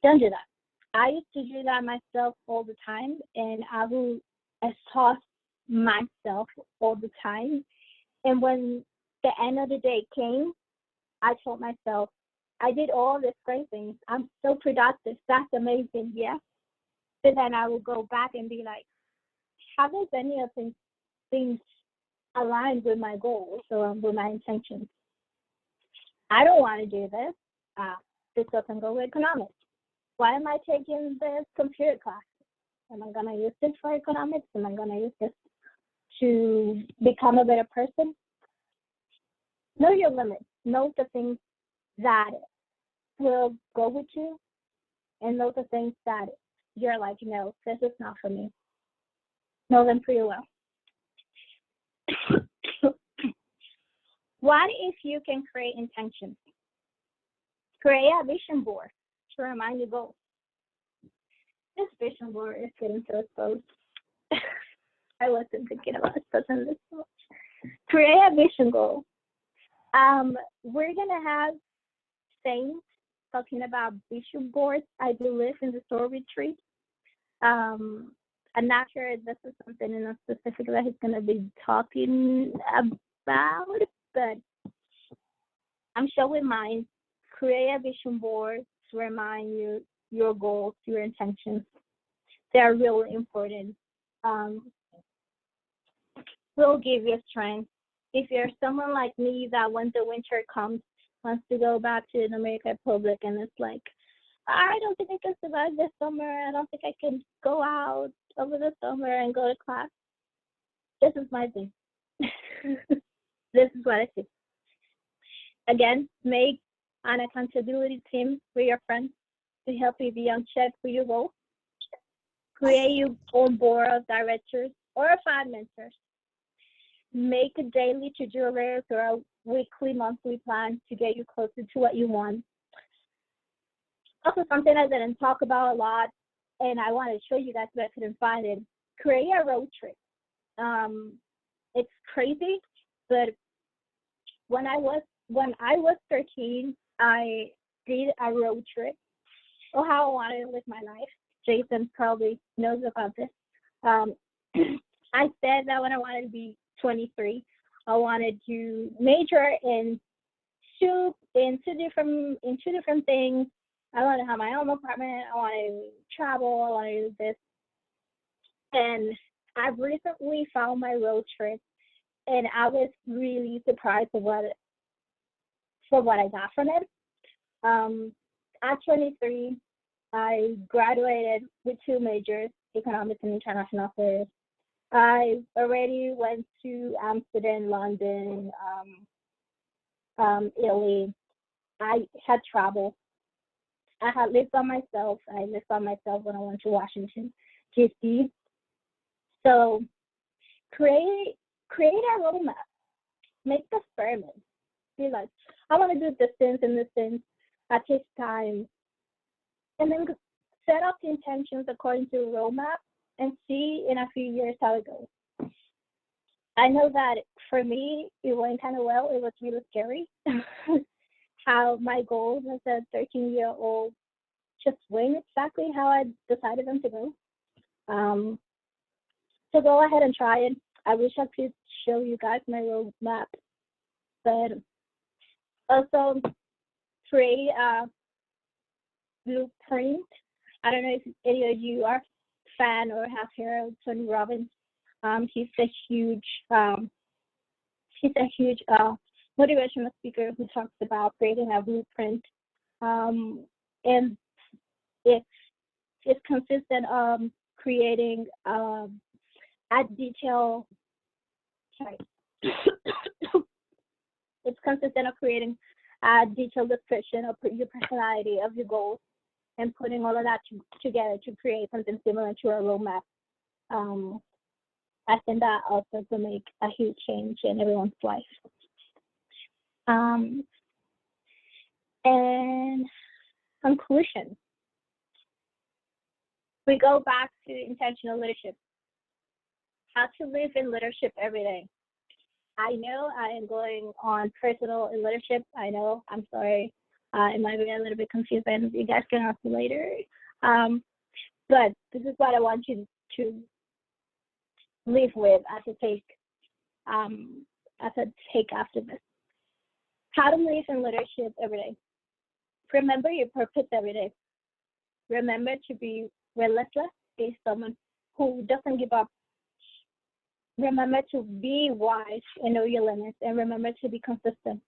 Don't do that. I used to do that myself all the time, and I will exhaust myself all the time. And when the end of the day came, I told myself, I did all these great things. I'm so productive. That's amazing. Yeah. But then I will go back and be like, how does any of these things align with my goals or with my intentions? I don't want to do this. This doesn't go with economics. Why am I taking this computer class? Am I going to use this for economics? Am I going to use this to become a better person? Know your limits. Know the things that will go with you, and know the things that you're like, no, this is not for me. Know them pretty well. What if you can create intentions? Create a vision board to remind you goals. This vision board is getting so exposed. I wasn't thinking about stuff in this book. Create a vision goal. We're gonna have things talking about vision boards, I believe, in the soul retreat. I'm not sure if this is something in a specific that he's gonna be talking about, but I'm showing mine. Create a vision board to remind you your goals, your intentions. They're really important. Will give you strength. If you're someone like me that when the winter comes, wants to go back to the Dominican Republic and it's like, I don't think I can survive this summer. I don't think I can go out over the summer and go to class. This is my thing. This is what I see. Again, make an accountability team with your friends to help you be on check for your goals. Create your own board of directors or 5 mentors. Make a daily to-do list or a weekly, monthly plan to get you closer to what you want. Also, something I didn't talk about a lot, and I wanted to show you guys, but I couldn't find it. Create a road trip. It's crazy, but when I was 13, I did a road trip. Or how I wanted to live my life. Jason probably knows about this. I said that when I wanted to be 23, I wanted to major in two different things. I want to have my own apartment. I want to travel. I want to do this. And I've recently found my road trip, and I was really surprised for what I got from it. At 23, I graduated with 2 majors, economics and international affairs. I already went to Amsterdam, London, Italy. I had traveled. I had lived by myself. I lived by myself when I went to Washington, D.C. So create a roadmap. Make the experiment. Be like, I want to do this and this at this time. And then set up the intentions according to the roadmap and see in a few years how it goes. I know that for me, it went kind of well. It was really scary how my goals as a 13-year-old just went exactly how I decided them to go. So go ahead and try it. I wish I could show you guys my roadmap, but also create a blueprint. I don't know if any of you are fan or have heard of Tony Robbins. He's a huge motivational speaker who talks about creating a blueprint, and it's consistent of creating a detailed. Sorry. It's consistent of creating a detailed description of your personality, of your goals, and putting all of that together to create something similar to a roadmap. I think that also will make a huge change in everyone's life. And conclusion. We go back to intentional leadership. How to live in leadership every day. I know I am going on personal in leadership. I know, I'm sorry. It might be a little bit confusing. You guys can ask me later. But this is what I want you to live with as a take after this. How to live in leadership every day. Remember your purpose every day. Remember to be relentless, be someone who doesn't give up. Remember to be wise and know your limits, and remember to be consistent.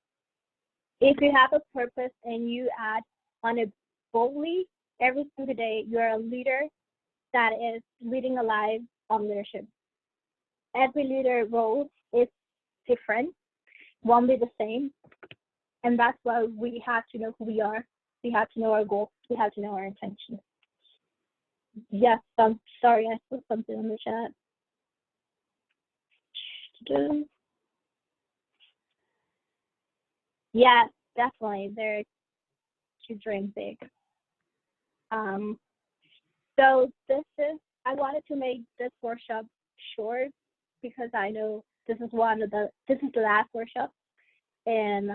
If you have a purpose and you act on it boldly every single day, you're a leader that is leading a life of leadership. Every leader role is different, won't be the same, and that's why we have to know who we are. We have to know our goals. We have to know our intentions. Yes, I'm sorry, I put something in the chat. Yes, definitely. They're to dream big. So I wanted to make this workshop short because I know this is the last workshop, and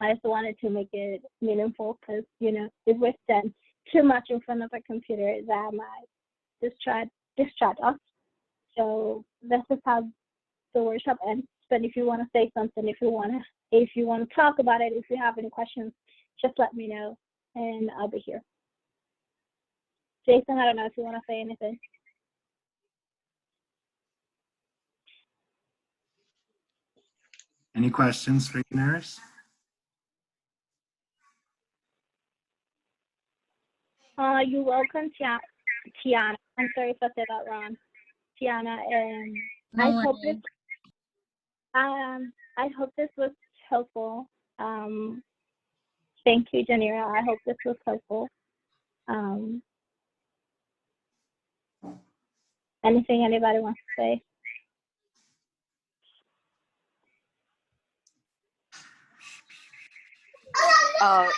I just wanted to make it meaningful because if we spend too much in front of a computer, that might distract us. So this is how the workshop ends. But if you want to say something, if you want to talk about it, if you have any questions, just let me know, and I'll be here. Jason, I don't know if you want to say anything. Any questions for Yunerys? You're welcome, Tiana. I'm sorry if I said that wrong, Tiana. And I hope this was helpful. Thank you, Janira. I hope this was helpful. Anything anybody wants to say?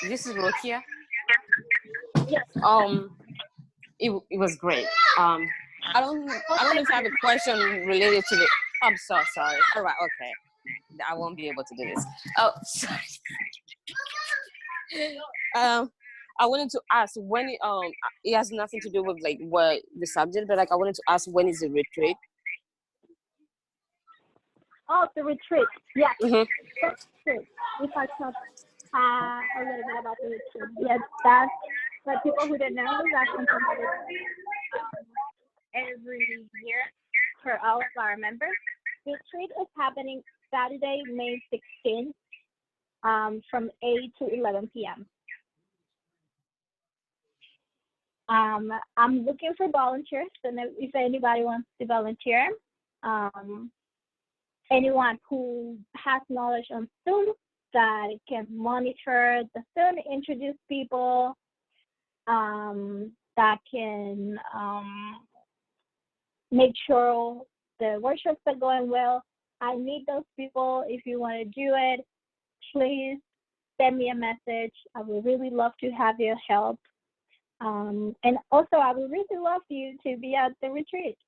This is Rokia. Yes. It was great. I don't know if I have a question related to the. I'm so sorry. All right, okay. I won't be able to do this. Oh, sorry. I wanted to ask when it has nothing to do with like what the subject, but like I wanted to ask when is the retreat? Oh, the retreat. Yes. Mhm. Retreat. We talked a little bit about the retreat. Yes, that's for people who don't know, that's something that is every year for all of our members. The retreat is happening Saturday, May 16th, from 8 to 11 p.m. I'm looking for volunteers, and if anybody wants to volunteer, anyone who has knowledge on Zoom that can monitor the Zoom, introduce people, that can make sure the workshops are going well. I need those people. If you want to do it, please send me a message. I would really love to have your help. And also, I would really love you to be at the retreat.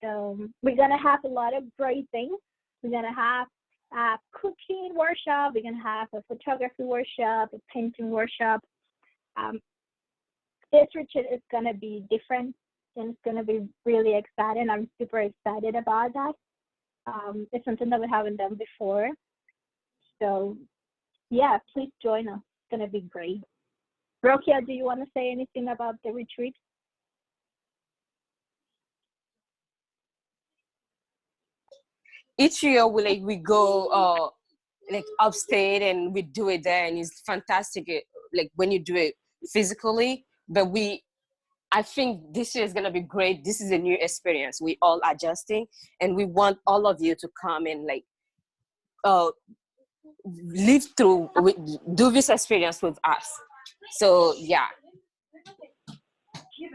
So we're going to have a lot of great things. We're going to have a cooking workshop. We're going to have a photography workshop, a painting workshop. This retreat is going to be different, and it's going to be really exciting. I'm super excited about that. It's something that we haven't done before. So yeah, please join us. It's going to be great. Rokia, do you want to say anything about the retreat? Each year we go like upstate and we do it there, and it's fantastic. Like when you do it physically, but I think this year is gonna be great. This is a new experience. We all adjusting, and we want all of you to come and like live through, do this experience with us. So yeah,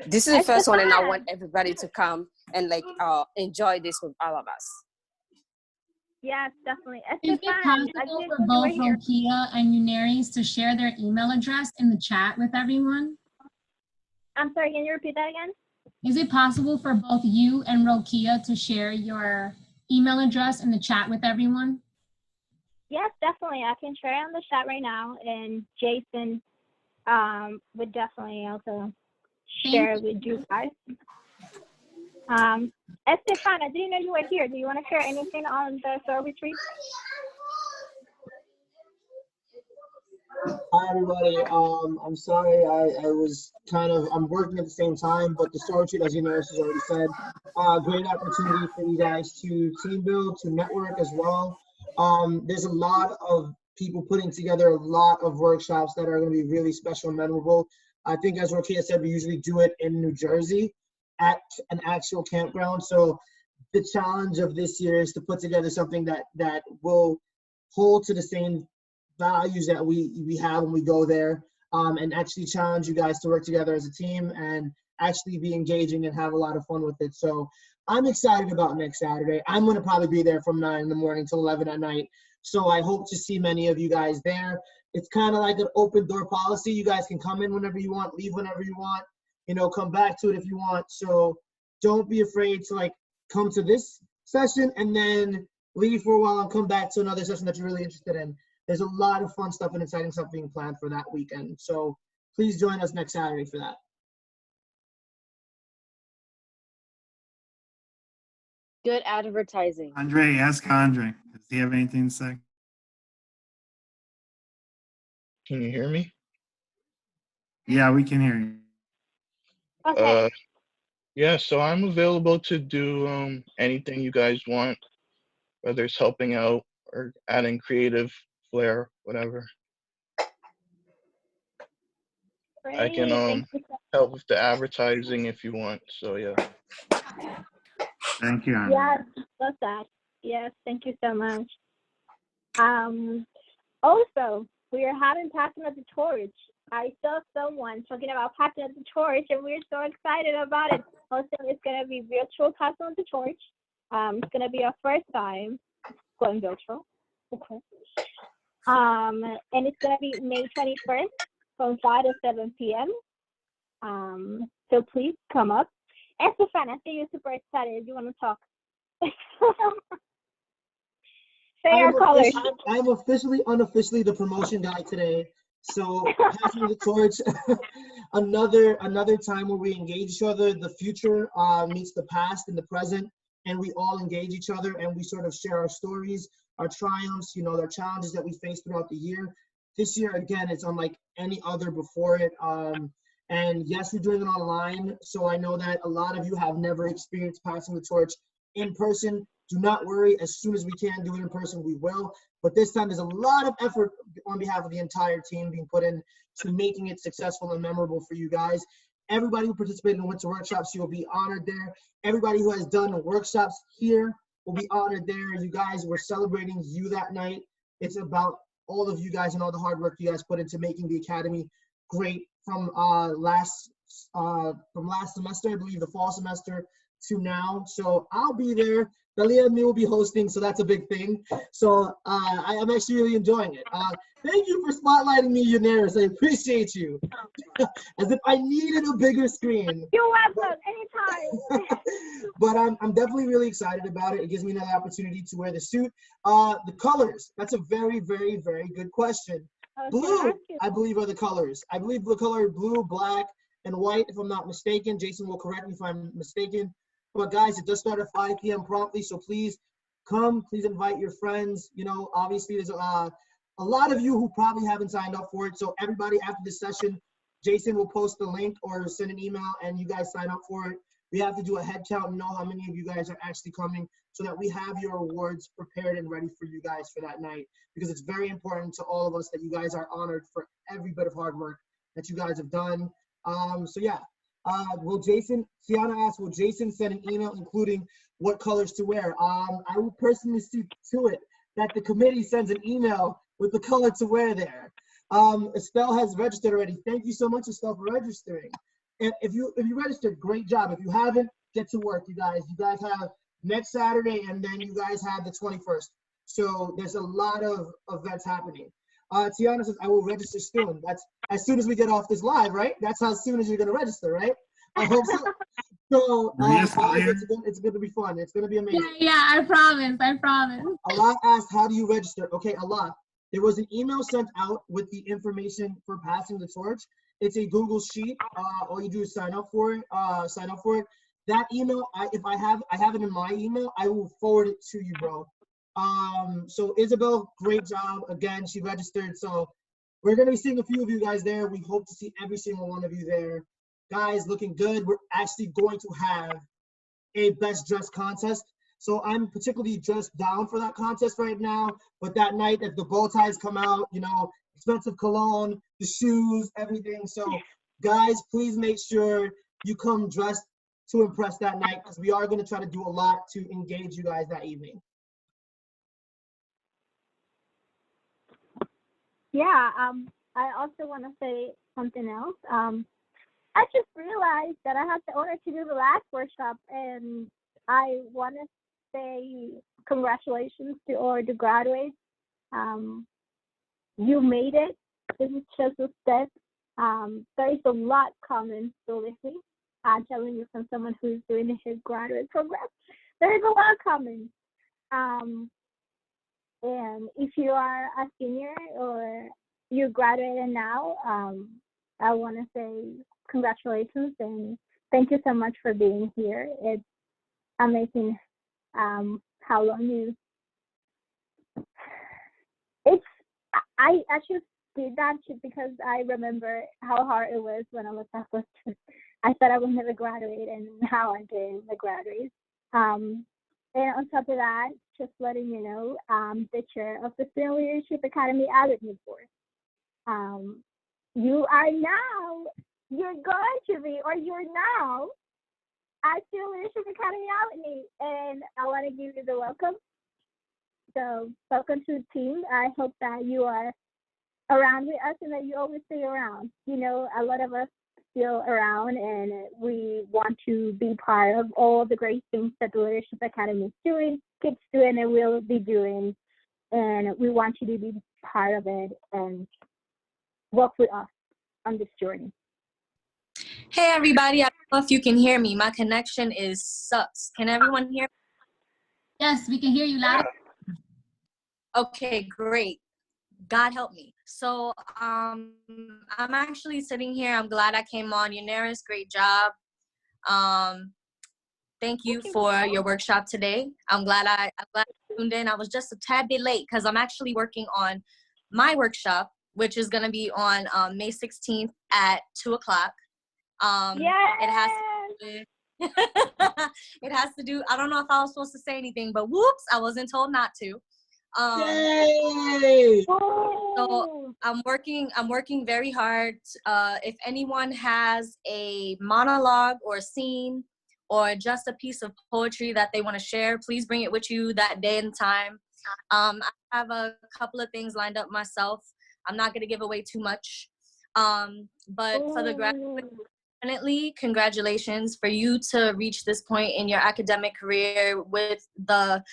this is the first one, and I want everybody to come and like enjoy this with all of us. Yes, definitely. Is it possible for both Rokia and Yunerys to share their email address in the chat with everyone? I'm sorry, can you repeat that again? Is it possible for both you and Rokia to share your email address in the chat with everyone? Yes, definitely. I can share it on the chat right now, and Jason would definitely also share it with you guys. Estefana, I didn't know you were here. Do you want to share anything on the soul retreat? Hi everybody. I'm sorry I was I'm working at the same time, but the soul retreat, as Yunerys has already said, great opportunity for you guys to team build, to network as well. There's a lot of people putting together a lot of workshops that are going to be really special and memorable. I think, as Rokia said, we usually do it in New Jersey at an actual campground. So the challenge of this year is to put together something that will hold to the same values that we have when we go there, and actually challenge you guys to work together as a team and actually be engaging and have a lot of fun with it. So I'm excited about next Saturday. I'm going to probably be there from 9 in the morning till 11 at night. So I hope to see many of you guys there. It's kind of like an open door policy. You guys can come in whenever you want, leave whenever you want, come back to it if you want. So don't be afraid to like come to this session and then leave for a while and come back to another session that you're really interested in. There's a lot of fun stuff and exciting stuff being planned for that weekend. So please join us next Saturday for that. Good advertising. Andre, ask Andre. Does he have anything to say? Can you hear me? Yeah, we can hear you. Okay. Yeah, so I'm available to do anything you guys want, whether it's helping out or adding creative flair, whatever. Great. I can help with the advertising if you want. So yeah. Thank you, Andre. Yes, love that. Yes, thank you so much. Also, we are having passing of the torch. I saw someone talking about passing of the torch, and we're so excited about it. Also, it's going to be virtual passing of the torch. It's going to be our first time going virtual. Okay. And it's going to be May 21st from 5 to 7 p.m. So please come up. Estefan, I think you're super excited. You want to talk? Say your colors. I'm officially, unofficially the promotion guy today. So passing the torch, another time where we engage each other. The future meets the past and the present. and we all engage each other and we sort of share our stories, our triumphs, you know, our challenges that we face throughout the year. This year, again, it's unlike any other before it. And yes, we're doing it online. So I know that a lot of you have never experienced passing the torch in person. Do not worry. As soon as we can do it in person, we will. But this time, there's a lot of effort on behalf of the entire team being put in to making it successful and memorable for you guys. Everybody who participated in winter workshops, you will be honored there. Everybody who has done workshops here will be honored there. You guys, we're celebrating you that night. It's about all of you guys and all the hard work you guys put into making the Academy great from last semester, I believe the fall semester, to now. So I'll be there. Dalia and me will be hosting, so that's a big thing. So I'm actually really enjoying it. Thank you for spotlighting me, Yunerys. I appreciate you. As if I needed a bigger screen. You're welcome, anytime. But I'm definitely really excited about it. It gives me another opportunity to wear the suit. The colors, that's a very, very, very good question. Blue, I believe, are the colors. I believe the color blue, black, and white, if I'm not mistaken. Jason will correct me if I'm mistaken. But guys, it does start at 5 p.m. promptly, so please come. Please invite your friends. You know, obviously there's a lot of you who probably haven't signed up for it. So everybody after this session, Jason will post the link or send an email and you guys sign up for it. We have to do a head count and know how many of you guys are actually coming so that we have your awards prepared and ready for you guys for that night, because it's very important to all of us that you guys are honored for every bit of hard work that you guys have done. So yeah, Tiana asked, will Jason send an email including what colors to wear? I will personally see to it that the committee sends an email with the color to wear there. Estelle has registered already. Thank you so much, Estelle, for registering. And if you registered, great job. If you haven't, get to work, you guys. You guys have next Saturday, and then you guys have the 21st. So there's a lot of events happening. Tiana says, I will register soon. That's as soon as we get off this live, right? That's how soon as you're going to register, right? I hope so. So guys, it's going to be fun. It's going to be amazing. Yeah, I promise. I promise. Allah asked, how do you register? Okay, Allah. There was an email sent out with the information for passing the torch. It's a Google sheet. All you do is sign up for it. That email, if I have it in my email, I will forward it to you, bro. So Isabel, great job. Again, she registered. So we're gonna be seeing a few of you guys there. We hope to see every single one of you there. Guys, looking good. We're actually going to have a best dressed contest. So I'm particularly dressed down for that contest right now. But that night, if the bow ties come out, you know, expensive cologne, the shoes, everything. So guys, please make sure you come dressed to impress that night, because we are going to try to do a lot to engage you guys that evening. Yeah, I also want to say something else. I just realized that I had the honor to do the last workshop, and I want to say congratulations to all the graduates. You made it. This is just a step. There is a lot coming, believe me. I'm telling you from someone who's doing his graduate program. There is a lot coming. And if you are a senior or you graduated now, I want to say congratulations and thank you so much for being here. It's amazing how long you. I actually did that just because I remember how hard it was when I was at Hostos. I thought I would never graduate, and now I did the graduate. And on top of that, just letting you know, the chair of the Student Leadership Academy Alumni Board. You're going to be, or you're now at Student Leadership Academy Alumni, and I want to give you the welcome. So welcome to the team. I hope that you are around with us and that you always stay around. You know, a lot of us still around, and we want to be part of all the great things that the Leadership Academy is doing, keeps doing, and will be doing. And we want you to be part of it and walk with us on this journey. Hey everybody, I don't know if you can hear me. My connection is sucks. Can everyone hear me? Yes, we can hear you loud. Okay, great. God help me. So I'm actually sitting here. I'm glad I came on. Yunerys, great job. thank you for your workshop today. I'm glad I tuned in. I was just a tad bit late because I'm actually working on my workshop, which is going to be on May 16th at 2 o'clock. It has to do it has to do, I don't know if I was supposed to say anything, but whoops, I wasn't told not to. Yay! So I'm working very hard. If anyone has a monologue or a scene or just a piece of poetry that they want to share, please bring it with you that day and time. I have a couple of things lined up myself. I'm not going to give away too much. But for the graduates, definitely congratulations for you to reach this point in your academic career with the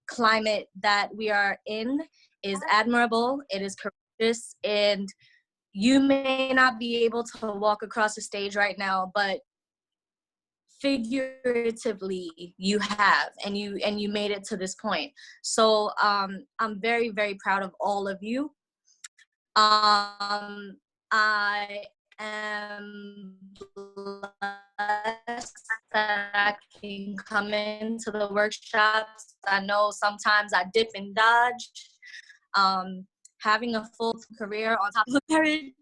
climate that we are in is admirable. It is courageous, and you may not be able to walk across the stage right now, but figuratively you have, and you made it to this point. So I'm very, very proud of all of you. I am blessed that I can come into the workshops. I know sometimes I dip and dodge. Having a full career on top of marriage,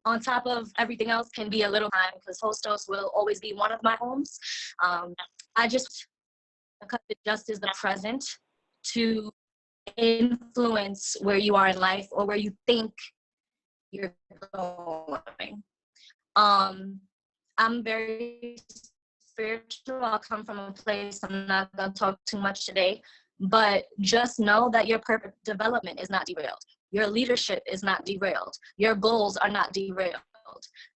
on top of everything else, can be a little time because Hostos will always be one of my homes. I just, because it just is the present to influence where you are in life or where you think you're going. I'm very spiritual. I'll come from a place, I'm not going to talk too much today, but just know that your purpose development is not derailed. Your leadership is not derailed. Your goals are not derailed.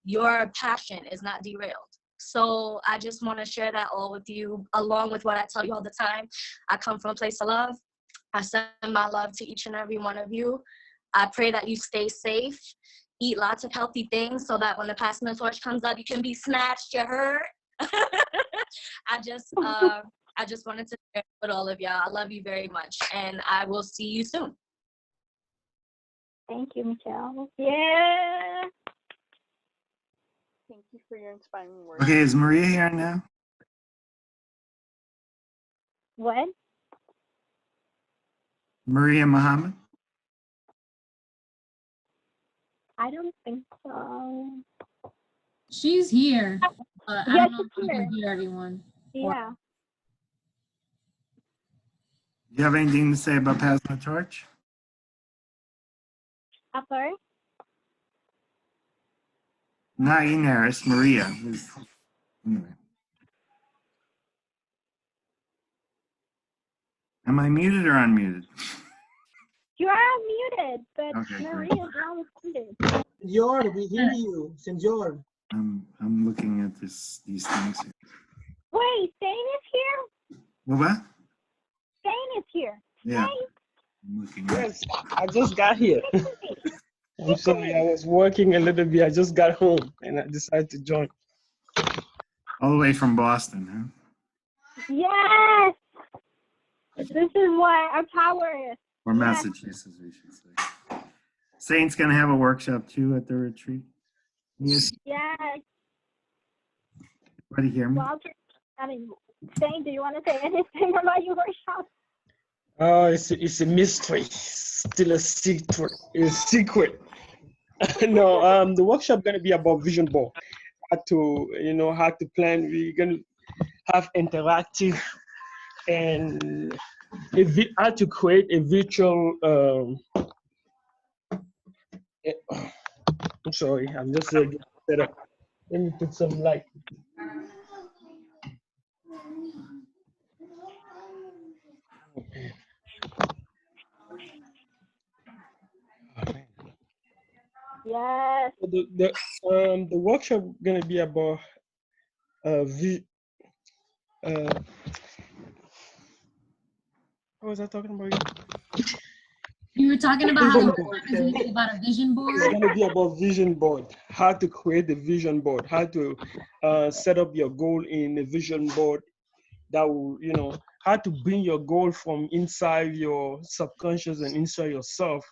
Your passion is not derailed. So I just want to share that all with you, along with what I tell you all the time. I come from a place of love. I send my love to each and every one of you. I pray that you stay safe, eat lots of healthy things so that when the passing the torch comes up, you can be snatched, you heard? I just wanted to share with all of y'all. I love you very much, and I will see you soon. Thank you, Michelle. Yeah. Thank you for your inspiring words. Okay, is Maria here now? What? Maria Muhammad? I don't think so. She's here. I Yeah, don't know if she's you can here. hear everyone. Yeah. Do you have anything to say about passing the torch? I'm sorry? Not Yunerys, Maria. Anyway. Am I muted or unmuted? You are unmuted, but Okay, great. Maria's not muted. Senor, we hear you. Senor. I'm looking at these things here. Wait, Stain is here? What? Stain is here. Yeah. Stain? I'm looking Yes, I just got here. I'm sorry, I was working a little bit. I just got home and I decided to join. all the way from Boston, huh? Yes! This is what our power is. Or Massachusetts, we should say. Saint's gonna have a workshop too at the retreat. Yes. Yes. Everybody hear me? Walter, I mean, Stain, do you want to say anything about your workshop? Oh, it's a mystery, still a secret. No, the workshop gonna be about vision board. How to plan. We're gonna have interactive and how to create a virtual. I'm sorry, I'm just getting set up. Let me put some light. Yes. The workshop gonna be about what was I talking about? You were talking about how your work is going to be about a vision board? It's going to be about vision board, how to create a vision board, how to set up your goal in a vision board that will, how to bring your goal from inside your subconscious and inside yourself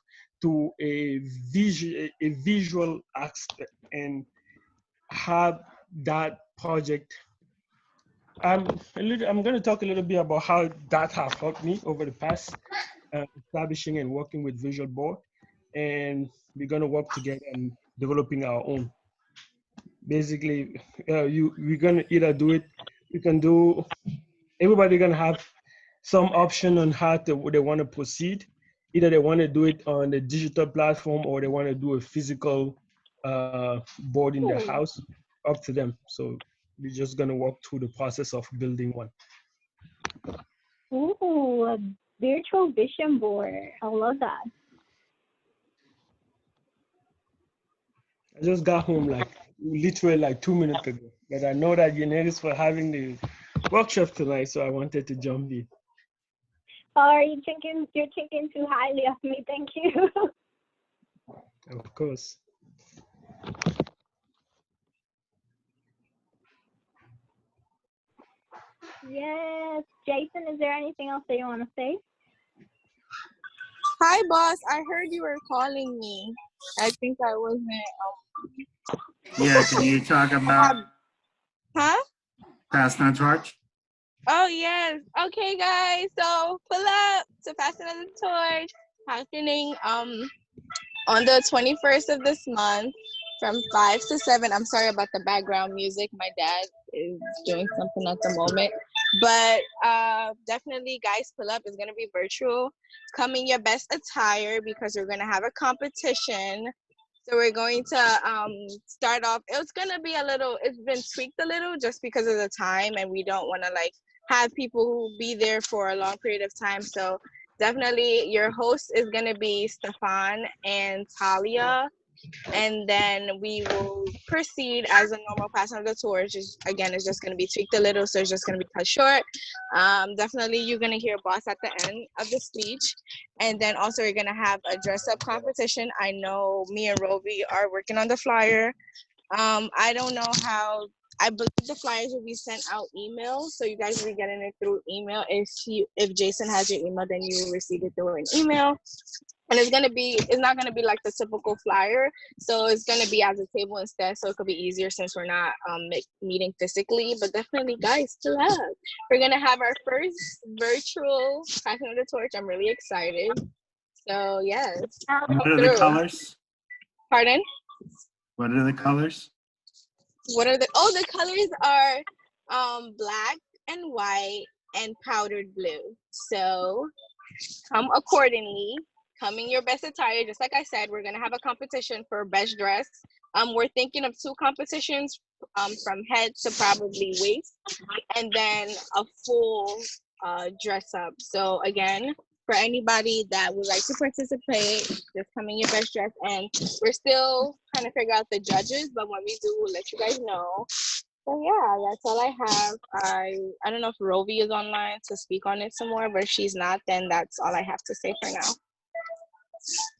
to a visual aspect, and have that project I'm going to talk a little bit about how that have helped me over the past establishing and working with visual board, and we're going to work together and developing our own. Basically, we're going to either do it. We can do. Everybody going to have some option on how they want to proceed. Either they want to do it on the digital platform or they want to do a physical board in their house. Up to them. So we're just going to walk through the process of building one. Ooh, a virtual vision board. I love that. I just got home literally 2 minutes ago, but I know that Yunerys for having the workshop tonight, so I wanted to jump in. Are you thinking? You're thinking too highly of me. Thank you. Of course. Yes, Jason. Is there anything else that you want to say? Hi, boss. I heard you were calling me. I think I wasn't. Yeah, can you talk about Huh? Pass No Torch? Oh, yes. Okay, guys. So pull up to Fasten on the Torch happening on the 21st of this month from 5 to 7. I'm sorry about the background music. My dad is doing something at the moment. But definitely, guys, pull up. It's going to be virtual. Come in your best attire because we're going to have a competition. So we're going to start off. It's going to be it's been tweaked a little just because of the time. And we don't want to have people who be there for a long period of time. So definitely your host is going to be Stefan and Talia. And then we will proceed as a normal passing of the torch. Again, it's just going to be tweaked a little, so it's just going to be cut short. Definitely, you're going to hear boss at the end of the speech. And then also, we're going to have a dress-up competition. I know me and Roby are working on the flyer. I don't know how. I believe the flyers will be sent out email, so you guys will be getting it through email. If Jason has your email, then you will receive it through an email. And it's not gonna be like the typical flyer. So it's gonna be as a table instead. So it could be easier since we're not meeting physically. But definitely, guys, chill out. We're gonna have our first virtual Passing of the Torch. I'm really excited. So yes. What are the colors? Pardon? What are the colors? The colors are black and white and powdered blue. So come accordingly. Come in your best attire. Just like I said, we're gonna have a competition for best dress. We're thinking of 2 competitions, from head to probably waist, and then a full dress up. So again, for anybody that would like to participate, just come in your best dress. And we're still trying to figure out the judges, but when we do, we'll let you guys know. So yeah, that's all I have. I don't know if Rovi is online to speak on it some more, but if she's not, then that's all I have to say for now.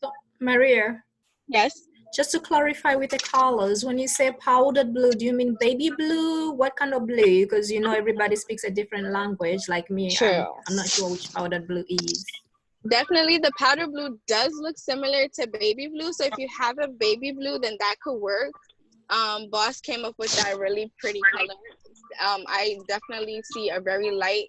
So, Maria. Yes. Just to clarify with the colors, when you say powdered blue, do you mean baby blue? What kind of blue? Because everybody speaks a different language. Like me, True. I'm not sure which powdered blue is. Definitely, the powder blue does look similar to baby blue. So if you have a baby blue, then that could work. Boss came up with that really pretty color. I definitely see a very light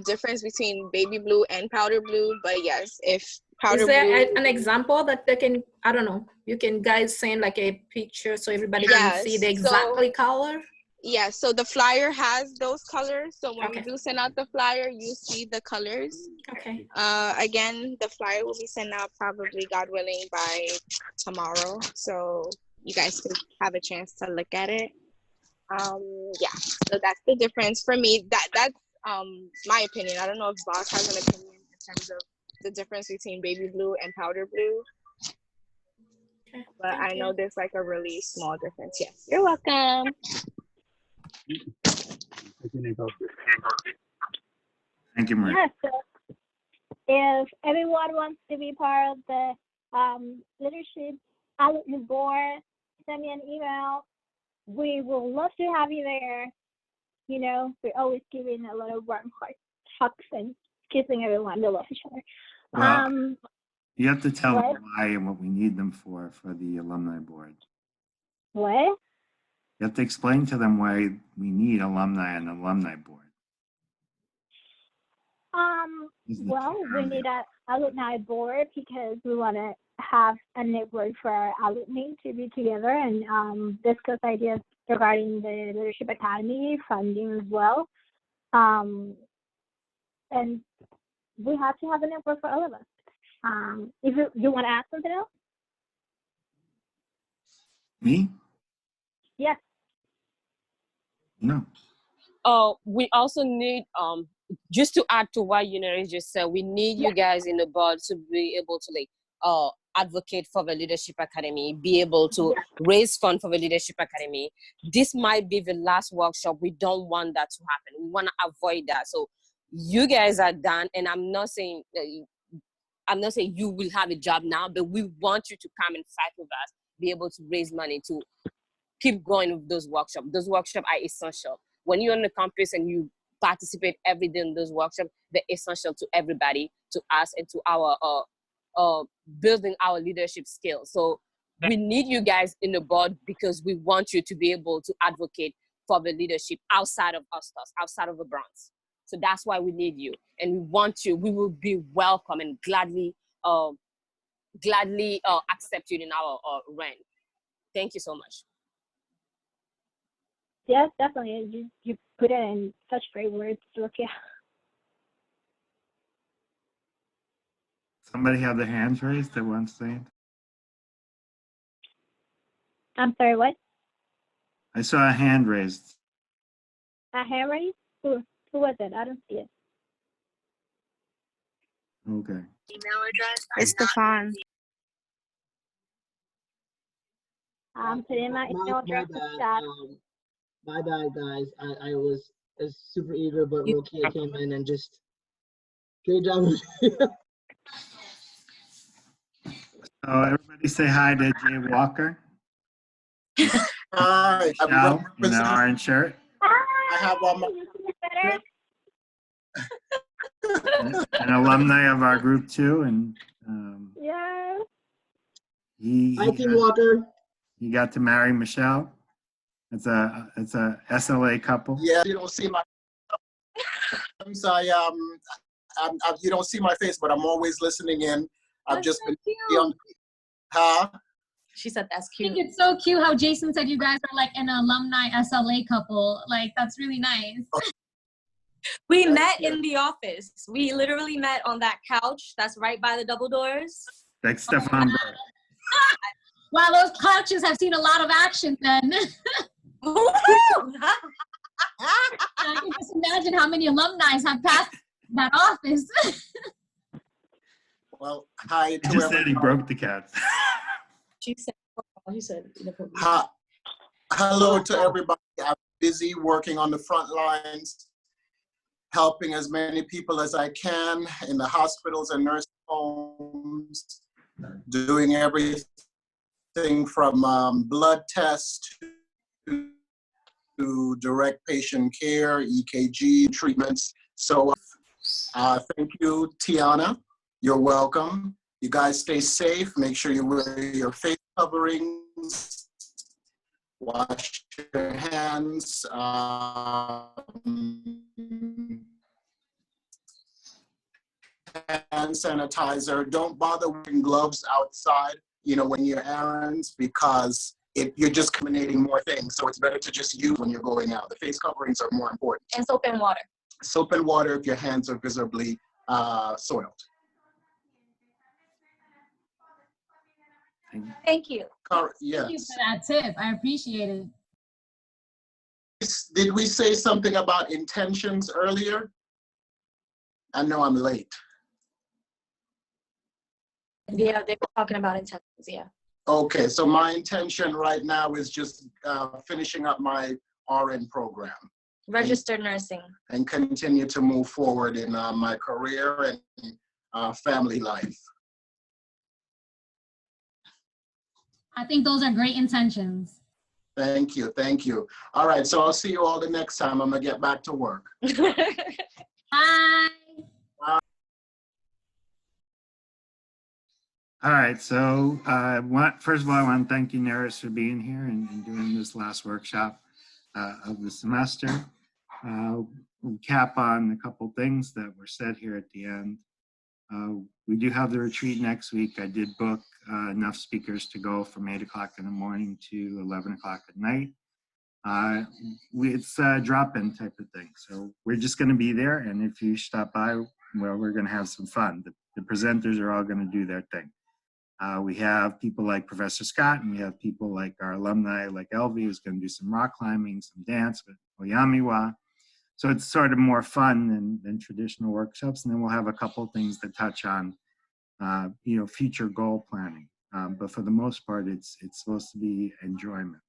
difference between baby blue and powder blue. But yes, if powder is there blue, an example that they can, I don't know, you can guys send like a picture so everybody can see the exactly color? Yeah, so the flyer has those colors. So when we do send out the flyer, you see the colors. Okay. Again, the flyer will be sent out probably, God willing, by tomorrow. So you guys could have a chance to look at it. Yeah, so that's the difference for me. That's my opinion. I don't know if Boss has an opinion in terms of the difference between baby blue and powder blue. Okay, but I know there's like a really small difference. Yes, you're welcome. Thank you, Maria. Yeah, so if everyone wants to be part of the leadership board, send me an email. We will love to have you there. We're always giving a lot of warm hugs and kissing everyone. They love each other. Well, you have to tell what? them why and what we need them for the alumni board. What? You have to explain to them why we need alumni and alumni board. Well, we need an alumni board because we want to have a network for our alumni to be together and discuss ideas regarding the Leadership Academy funding as well. And we have to have a network for all of us. If you want to ask something else? Me? Yes. No. We also need just to add to what Yunerys just said, we need you guys in the board to be able to like advocate for the Leadership Academy, be able to raise funds for the Leadership Academy. This might be the last workshop. We don't want that to happen. We want to avoid that. So you guys are done, and I'm not saying you will have a job now, but we want you to come and fight with us, be able to raise money to keep going with those workshops. Those workshops are essential. When you're on the campus and you participate every day in those workshops, they're essential to everybody, to us, and to our building our leadership skills. So we need you guys in the board because we want you to be able to advocate for the leadership outside of Hostos, outside of the Bronx. So that's why we need you, and we want you. We will be welcome and gladly accept you in our rank. Thank you so much. Yes, definitely. You put it in such great words, Lucia. Somebody have their hands raised that wants to say it? I'm sorry, what? I saw a hand raised. A hand raised? Who was it? I don't see it. Okay. Email address. It's Stefan. I'm putting my email address in chat. My bad, guys. I was super eager, but Rokia came in and just great job. So everybody say hi to Jay Walker. Hi, I'm Michelle in the orange shirt. I have on my An alumni of our group too, and yeah. Hi, Team Walker. He got to marry Michelle. It's a SLA couple. Yeah, you don't see my. You don't see my face, but I'm always listening in. I've just been on. Huh? She said that's I cute. think it's so cute how Jason said you guys are like an alumni SLA couple. Like, that's really nice. We met in the office. We literally met on that couch that's right by the double doors. Like Stefan. Wow, those couches have seen a lot of action then. I can just imagine how many alumni have passed that office. Well, hi He to just said he everyone. broke the cats. He said. Hi. Hello to everybody. I'm busy working on the front lines, helping as many people as I can in the hospitals and nursing homes, doing everything from blood tests to direct patient care, EKG treatments. So thank you, Tiana. You're welcome. You guys stay safe. Make sure you wear your face coverings. Wash your hands. Hand sanitizer. Don't bother wearing gloves outside, when you're errands, because you're just contaminating more things. So it's better to just use when you're going out. The face coverings are more important. And soap and water. Soap and water if your hands are visibly soiled. Thank you. Yes. Thank you for that tip. I appreciate it. Did we say something about intentions earlier? I know I'm late. Yeah, they were talking about intentions, yeah. Okay, so my intention right now is just finishing up my RN program. Registered nursing. And continue to move forward in my career and family life. I think those are great intentions. Thank you, thank you. All right, so I'll see you all the next time. I'm gonna get back to work. Bye. All right, so first of all, I want to thank Yunerys for being here and doing this last workshop of the semester. We'll cap on a couple things that were said here at the end. We do have the retreat next week. I did book enough speakers to go from 8 o'clock in the morning to 11 o'clock at night. It's a drop-in type of thing. So we're just going to be there. And if you stop by, well, we're going to have some fun. The presenters are all going to do their thing. We have people like Professor Scott, and we have people like our alumni like Elvie, who's going to do some rock climbing, some dance with Oyamiwa. So it's sort of more fun than traditional workshops. And then we'll have a couple things that touch on, future goal planning. But for the most part, it's supposed to be enjoyment.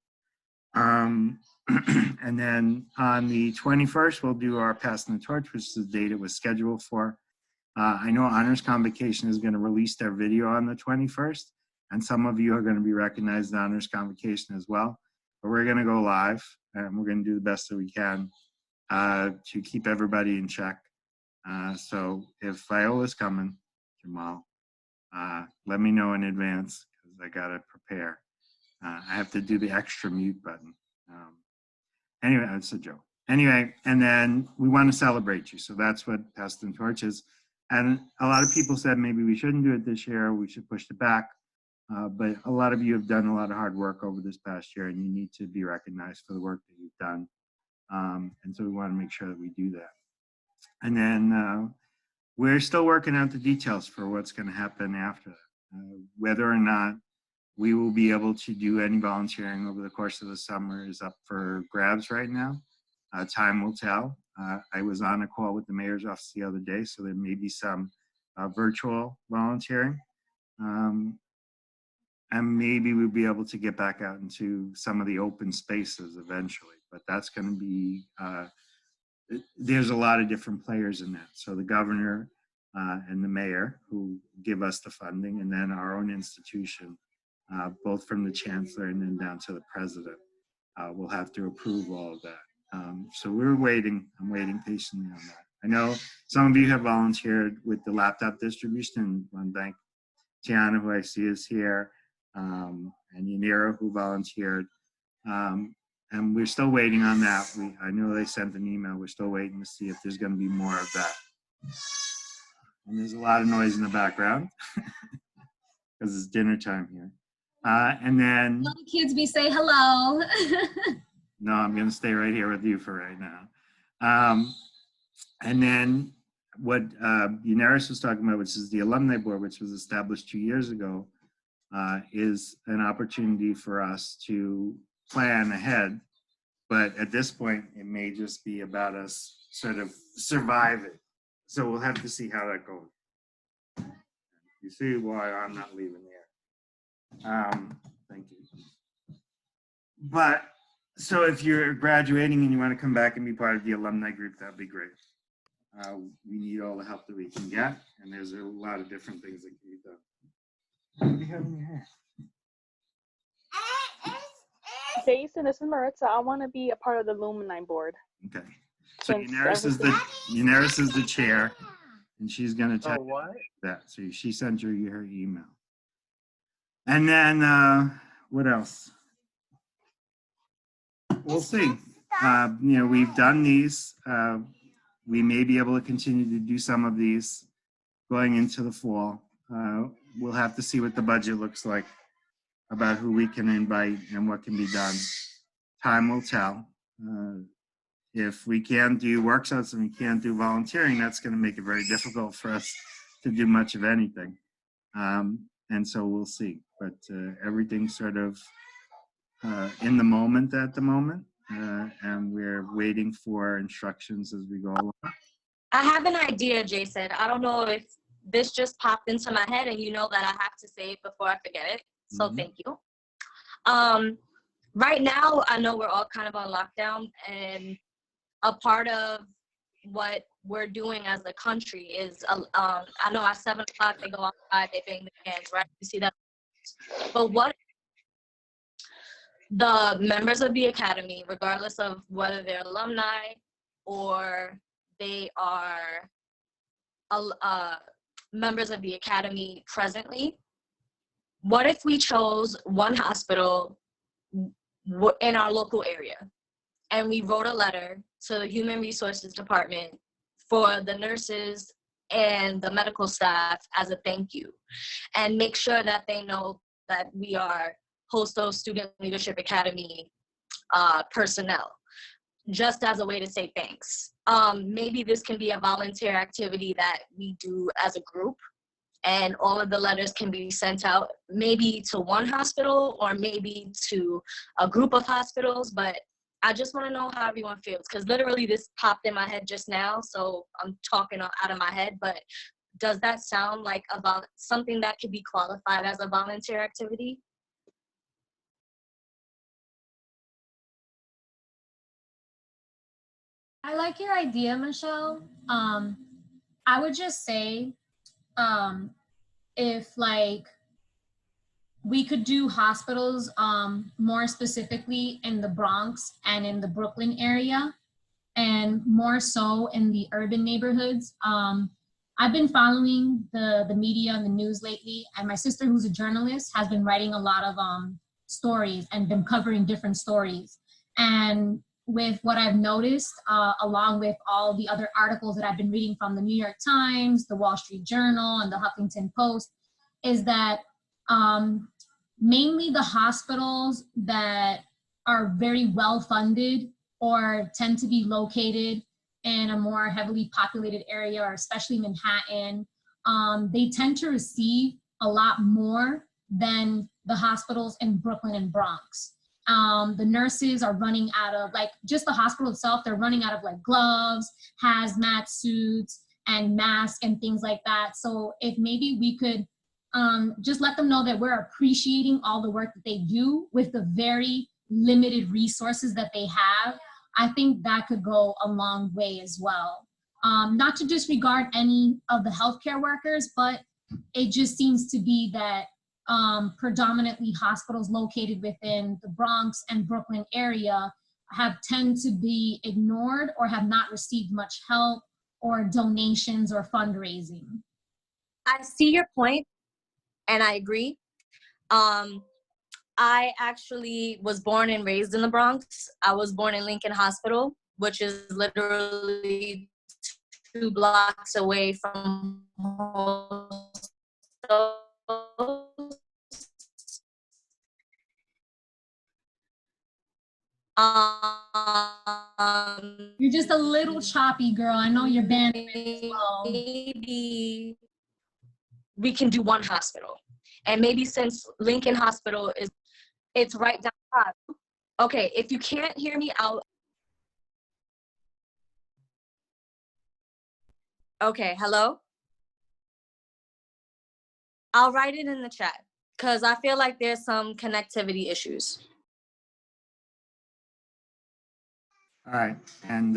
And then on the 21st, we'll do our Passing the Torch, which is the date it was scheduled for. I know Honors Convocation is going to release their video on the 21st, and some of you are going to be recognized in Honors Convocation as well. But we're going to go live, and we're going to do the best that we can to keep everybody in check. So if Viola's coming, Jamal, let me know in advance because I got to prepare. I have to do the extra mute button. Anyway, that's a joke. Anyway, and then we want to celebrate you. So that's what Past and Torch is. And a lot of people said maybe we shouldn't do it this year. We should push it back. But a lot of you have done a lot of hard work over this past year, and you need to be recognized for the work that you've done. And so we want to make sure that we do that. And then we're still working out the details for what's going to happen after that. Whether or not we will be able to do any volunteering over the course of the summer is up for grabs right now. Time will tell. I was on a call with the mayor's office the other day, so there may be some virtual volunteering. And maybe we'll be able to get back out into some of the open spaces eventually, but that's going to be, there's a lot of different players in that. So the governor and the mayor who give us the funding, and then our own institution, both from the chancellor and then down to the president, will have to approve all of that. So we're waiting. I'm waiting patiently on that. I know some of you have volunteered with the laptop distribution. I want to thank Tiana, who I see is here, and Yunerys, who volunteered. And we're still waiting on that. I know they sent an email. We're still waiting to see if there's going to be more of that. And there's a lot of noise in the background because it's dinner time here. And then Little kids be say hello. no, I'm going to stay right here with you for right now. And then what Yunerys was talking about, which is the alumni board, which was established 2 years ago, is an opportunity for us to plan ahead. But at this point, it may just be about us sort of surviving. So we'll have to see how that goes. You see why I'm not leaving there. Thank you. But so if you're graduating and you want to come back and be part of the alumni group, that'd be great. We need all the help that we can get, and there's a lot of different things that can be done. What do you have in your hair? Jason, this is Maritza. I want to be a part of the alumni board. Okay. So Yunerys is the chair, and she's going to tell you that. So she sent her email. And then what else? We'll see. We've done these. We may be able to continue to do some of these going into the fall. We'll have to see what the budget looks like about who we can invite and what can be done. Time will tell. If we can't do workshops and we can't do volunteering, that's going to make it very difficult for us to do much of anything. And so we'll see. But everything's sort of in the moment at the moment. And we're waiting for instructions as we go along. I have an idea, Jason. I don't know if this just popped into my head, and you know that I have to say it before I forget it. So thank you. Right now, I know we're all kind of on lockdown, and a part of what we're doing as a country is, I know at 7 o'clock they go outside, they bang their hands, right? You see that? But what the members of the academy, regardless of whether they're alumni or they are members of the academy presently, what if we chose one hospital in our local area, and we wrote a letter to the Human Resources Department for the nurses and the medical staff as a thank you, and make sure that they know that we are Hostos Student Leadership Academy personnel, just as a way to say thanks. Maybe this can be a volunteer activity that we do as a group, and all of the letters can be sent out maybe to one hospital or maybe to a group of hospitals. But I just want to know how everyone feels, because literally this popped in my head just now, so I'm talking out of my head. But does that sound like about something that could be qualified as a volunteer activity? I like your idea, Michelle. I would just say, if like we could do hospitals more specifically in the Bronx and in the Brooklyn area, and more so in the urban neighborhoods. I've been following the media and the news lately, and my sister, who's a journalist, has been writing a lot of stories and been covering different stories. And with what I've noticed, along with all the other articles that I've been reading from the New York Times, the Wall Street Journal, and the Huffington Post, is that mainly the hospitals that are very well funded or tend to be located in a more heavily populated area, or especially Manhattan, they tend to receive a lot more than the hospitals in Brooklyn and Bronx. The nurses are running out of, like, just the hospital itself, they're running out of like gloves, hazmat suits, and masks and things like that. So if maybe we could just let them know that we're appreciating all the work that they do with the very limited resources that they have, I think that could go a long way as well. Not to disregard any of the healthcare workers, but it just seems to be that predominantly hospitals located within the Bronx and Brooklyn area tend to be ignored or have not received much help or donations or fundraising. I see your point, and I agree. I actually was born and raised in the Bronx. I was born in Lincoln Hospital, which is literally 2 blocks away from Hostos. You're just a little choppy, girl. I know your bandwidth is low. Maybe we can do one hospital. And maybe since Lincoln Hospital it's right down the path. Okay, if you can't hear me out. Okay, hello? I'll write it in the chat because I feel like there's some connectivity issues. All right, and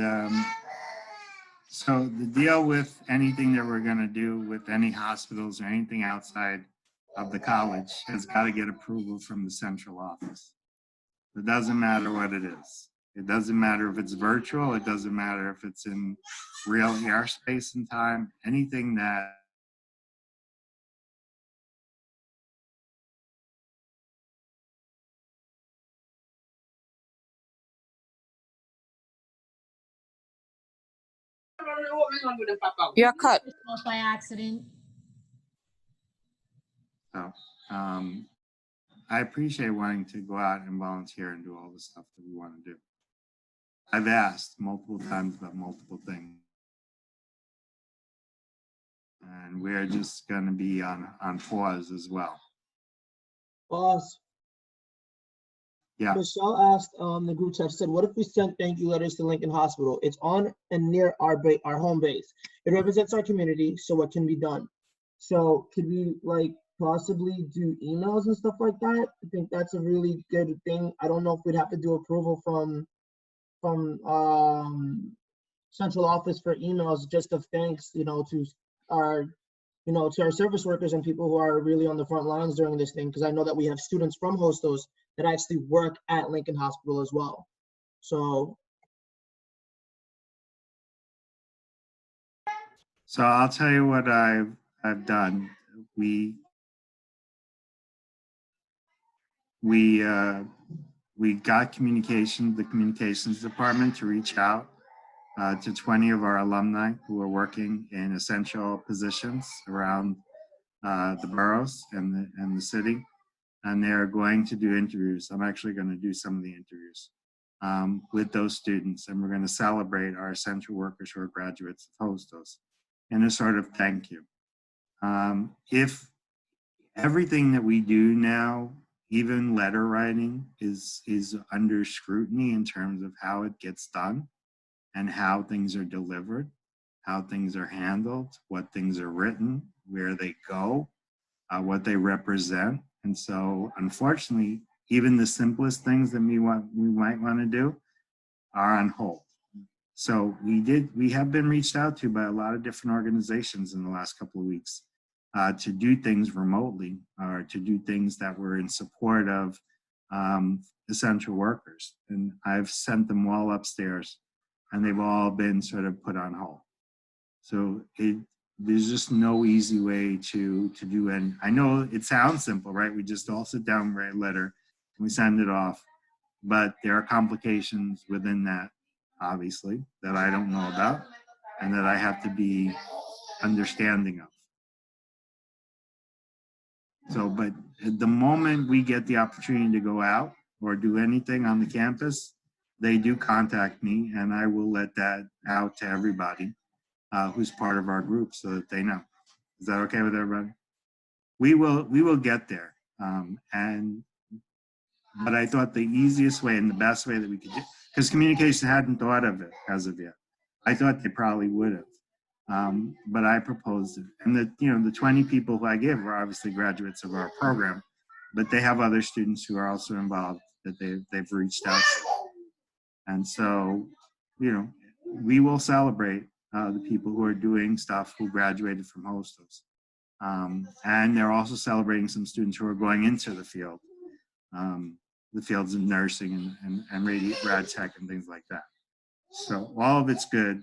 so the deal with anything that we're gonna do with any hospitals or anything outside of the college has got to get approval from the central office. It doesn't matter what it is. It doesn't matter if it's virtual. It doesn't matter if it's in real airspace and time. Anything that You're cut. By accident. So I appreciate wanting to go out and volunteer and do all the stuff that we want to do. I've asked multiple times about multiple things. And we're just going to be on pause as well. Boss. Yeah. Michelle asked the group chat, said, what if we sent thank you letters to Lincoln Hospital? It's on and near our home base. It represents our community, so what can be done? So could we like possibly do emails and stuff like that? I think that's a really good thing. I don't know if we'd have to do approval from central office for emails, just of thanks, to our to our service workers and people who are really on the front lines during this thing, because I know that we have students from Hostos that actually work at Lincoln Hospital as well. So I'll tell you what I've done. we got the communications department to reach out to 20 of our alumni who are working in essential positions around the boroughs and the city, and they're going to do interviews. I'm actually going to do some of the interviews with those students, and we're going to celebrate our essential workers who are graduates of Hostos in a sort of thank you. If everything that we do now, even letter writing, is under scrutiny in terms of how it gets done and how things are delivered, how things are handled, what things are written, where they go, what they represent. And so, unfortunately, even the simplest things that we might want to do are on hold. So we have been reached out to by a lot of different organizations in the last couple of weeks to do things remotely or to do things that were in support of essential workers. And I've sent them all upstairs, and they've all been sort of put on hold. So there's just no easy way to do it. And I know it sounds simple, right? We just all sit down, write a letter, and we send it off. But there are complications within that, obviously, that I don't know about and that I have to be understanding of. So, but the moment we get the opportunity to go out or do anything on the campus, they do contact me, and I will let that out to everybody who's part of our group so that they know. Is that okay with everybody? We will get there. But I thought the easiest way and the best way that we could do, because communication hadn't thought of it as of yet. I thought they probably would have, but I proposed it. And the 20 people who I give are obviously graduates of our program, but they have other students who are also involved that they've reached out to. And so, we will celebrate the people who are doing stuff who graduated from Hostos. And they're also celebrating some students who are going into the field, the fields of nursing and rad tech and things like that. So all of it's good.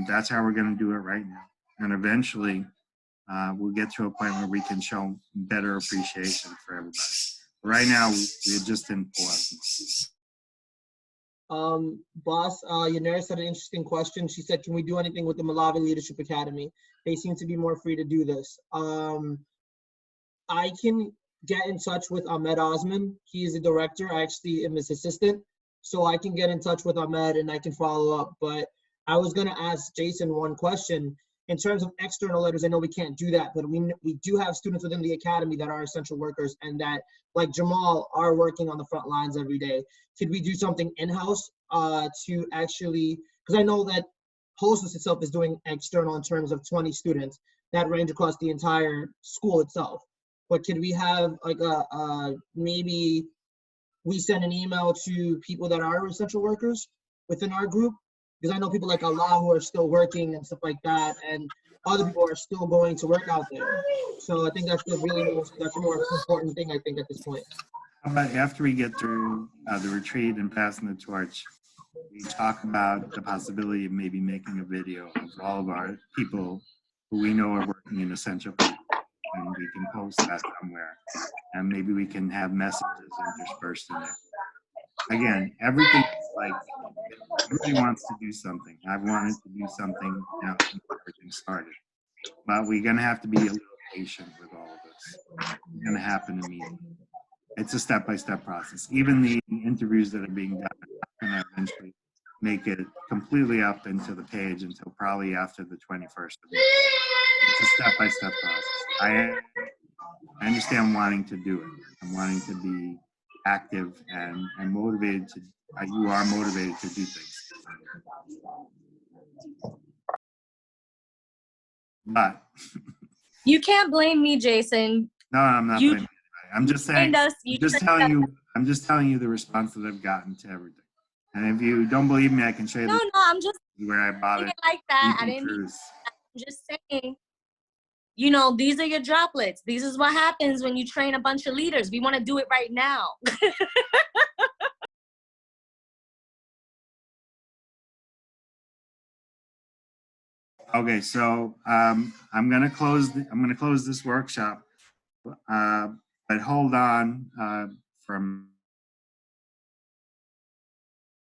That's how we're going to do it right now. And eventually we'll get to a point where we can show better appreciation for everybody. Right now, we're just in pause. Boss, Yunerys had an interesting question. She said, can we do anything with the Malawi Leadership Academy? They seem to be more free to do this. I can get in touch with Ahmed Osman. He is the director. I actually am his assistant. So I can get in touch with Ahmed and I can follow up. But I was going to ask Jason one question. In terms of external letters, I know we can't do that, but we do have students within the academy that are essential workers and that, like Jamal, are working on the front lines every day. Could we do something in-house to actually, because I know that Hostos itself is doing external in terms of 20 students that range across the entire school itself. But could we have like maybe we send an email to people that are essential workers within our group? Because I know people like Allah who are still working and stuff like that, and other people are still going to work out there. So I think that's the more important thing, I think, at this point. How about after we get through the retreat and passing the torch, we talk about the possibility of maybe making a video of all of our people who we know are working in essential people, and we can post that somewhere, and maybe we can have messages interspersed in there. Again, everything like everybody wants to do something. I've wanted to do something now since everything started, but we're going to have to be a little patient with all of this. It's going to happen immediately. It's a step-by-step process. Even the interviews that are being done are going to eventually make it completely up into the page until probably after the 21st of May. It's a step-by-step process. I understand wanting to do it. I'm wanting to be active and motivated to, you are motivated to do things. But you can't blame me, Jason. No, I'm not blaming anybody. I'm just saying, I'm just telling you the response that I've gotten to everything. And if you don't believe me, I can show you No, I'm just where I bought it. Like that. I didn't mean that. I'm just saying, these are your droplets. This is what happens when you train a bunch of leaders. We want to do it right now. Okay, so I'm gonna close this workshop, but hold on from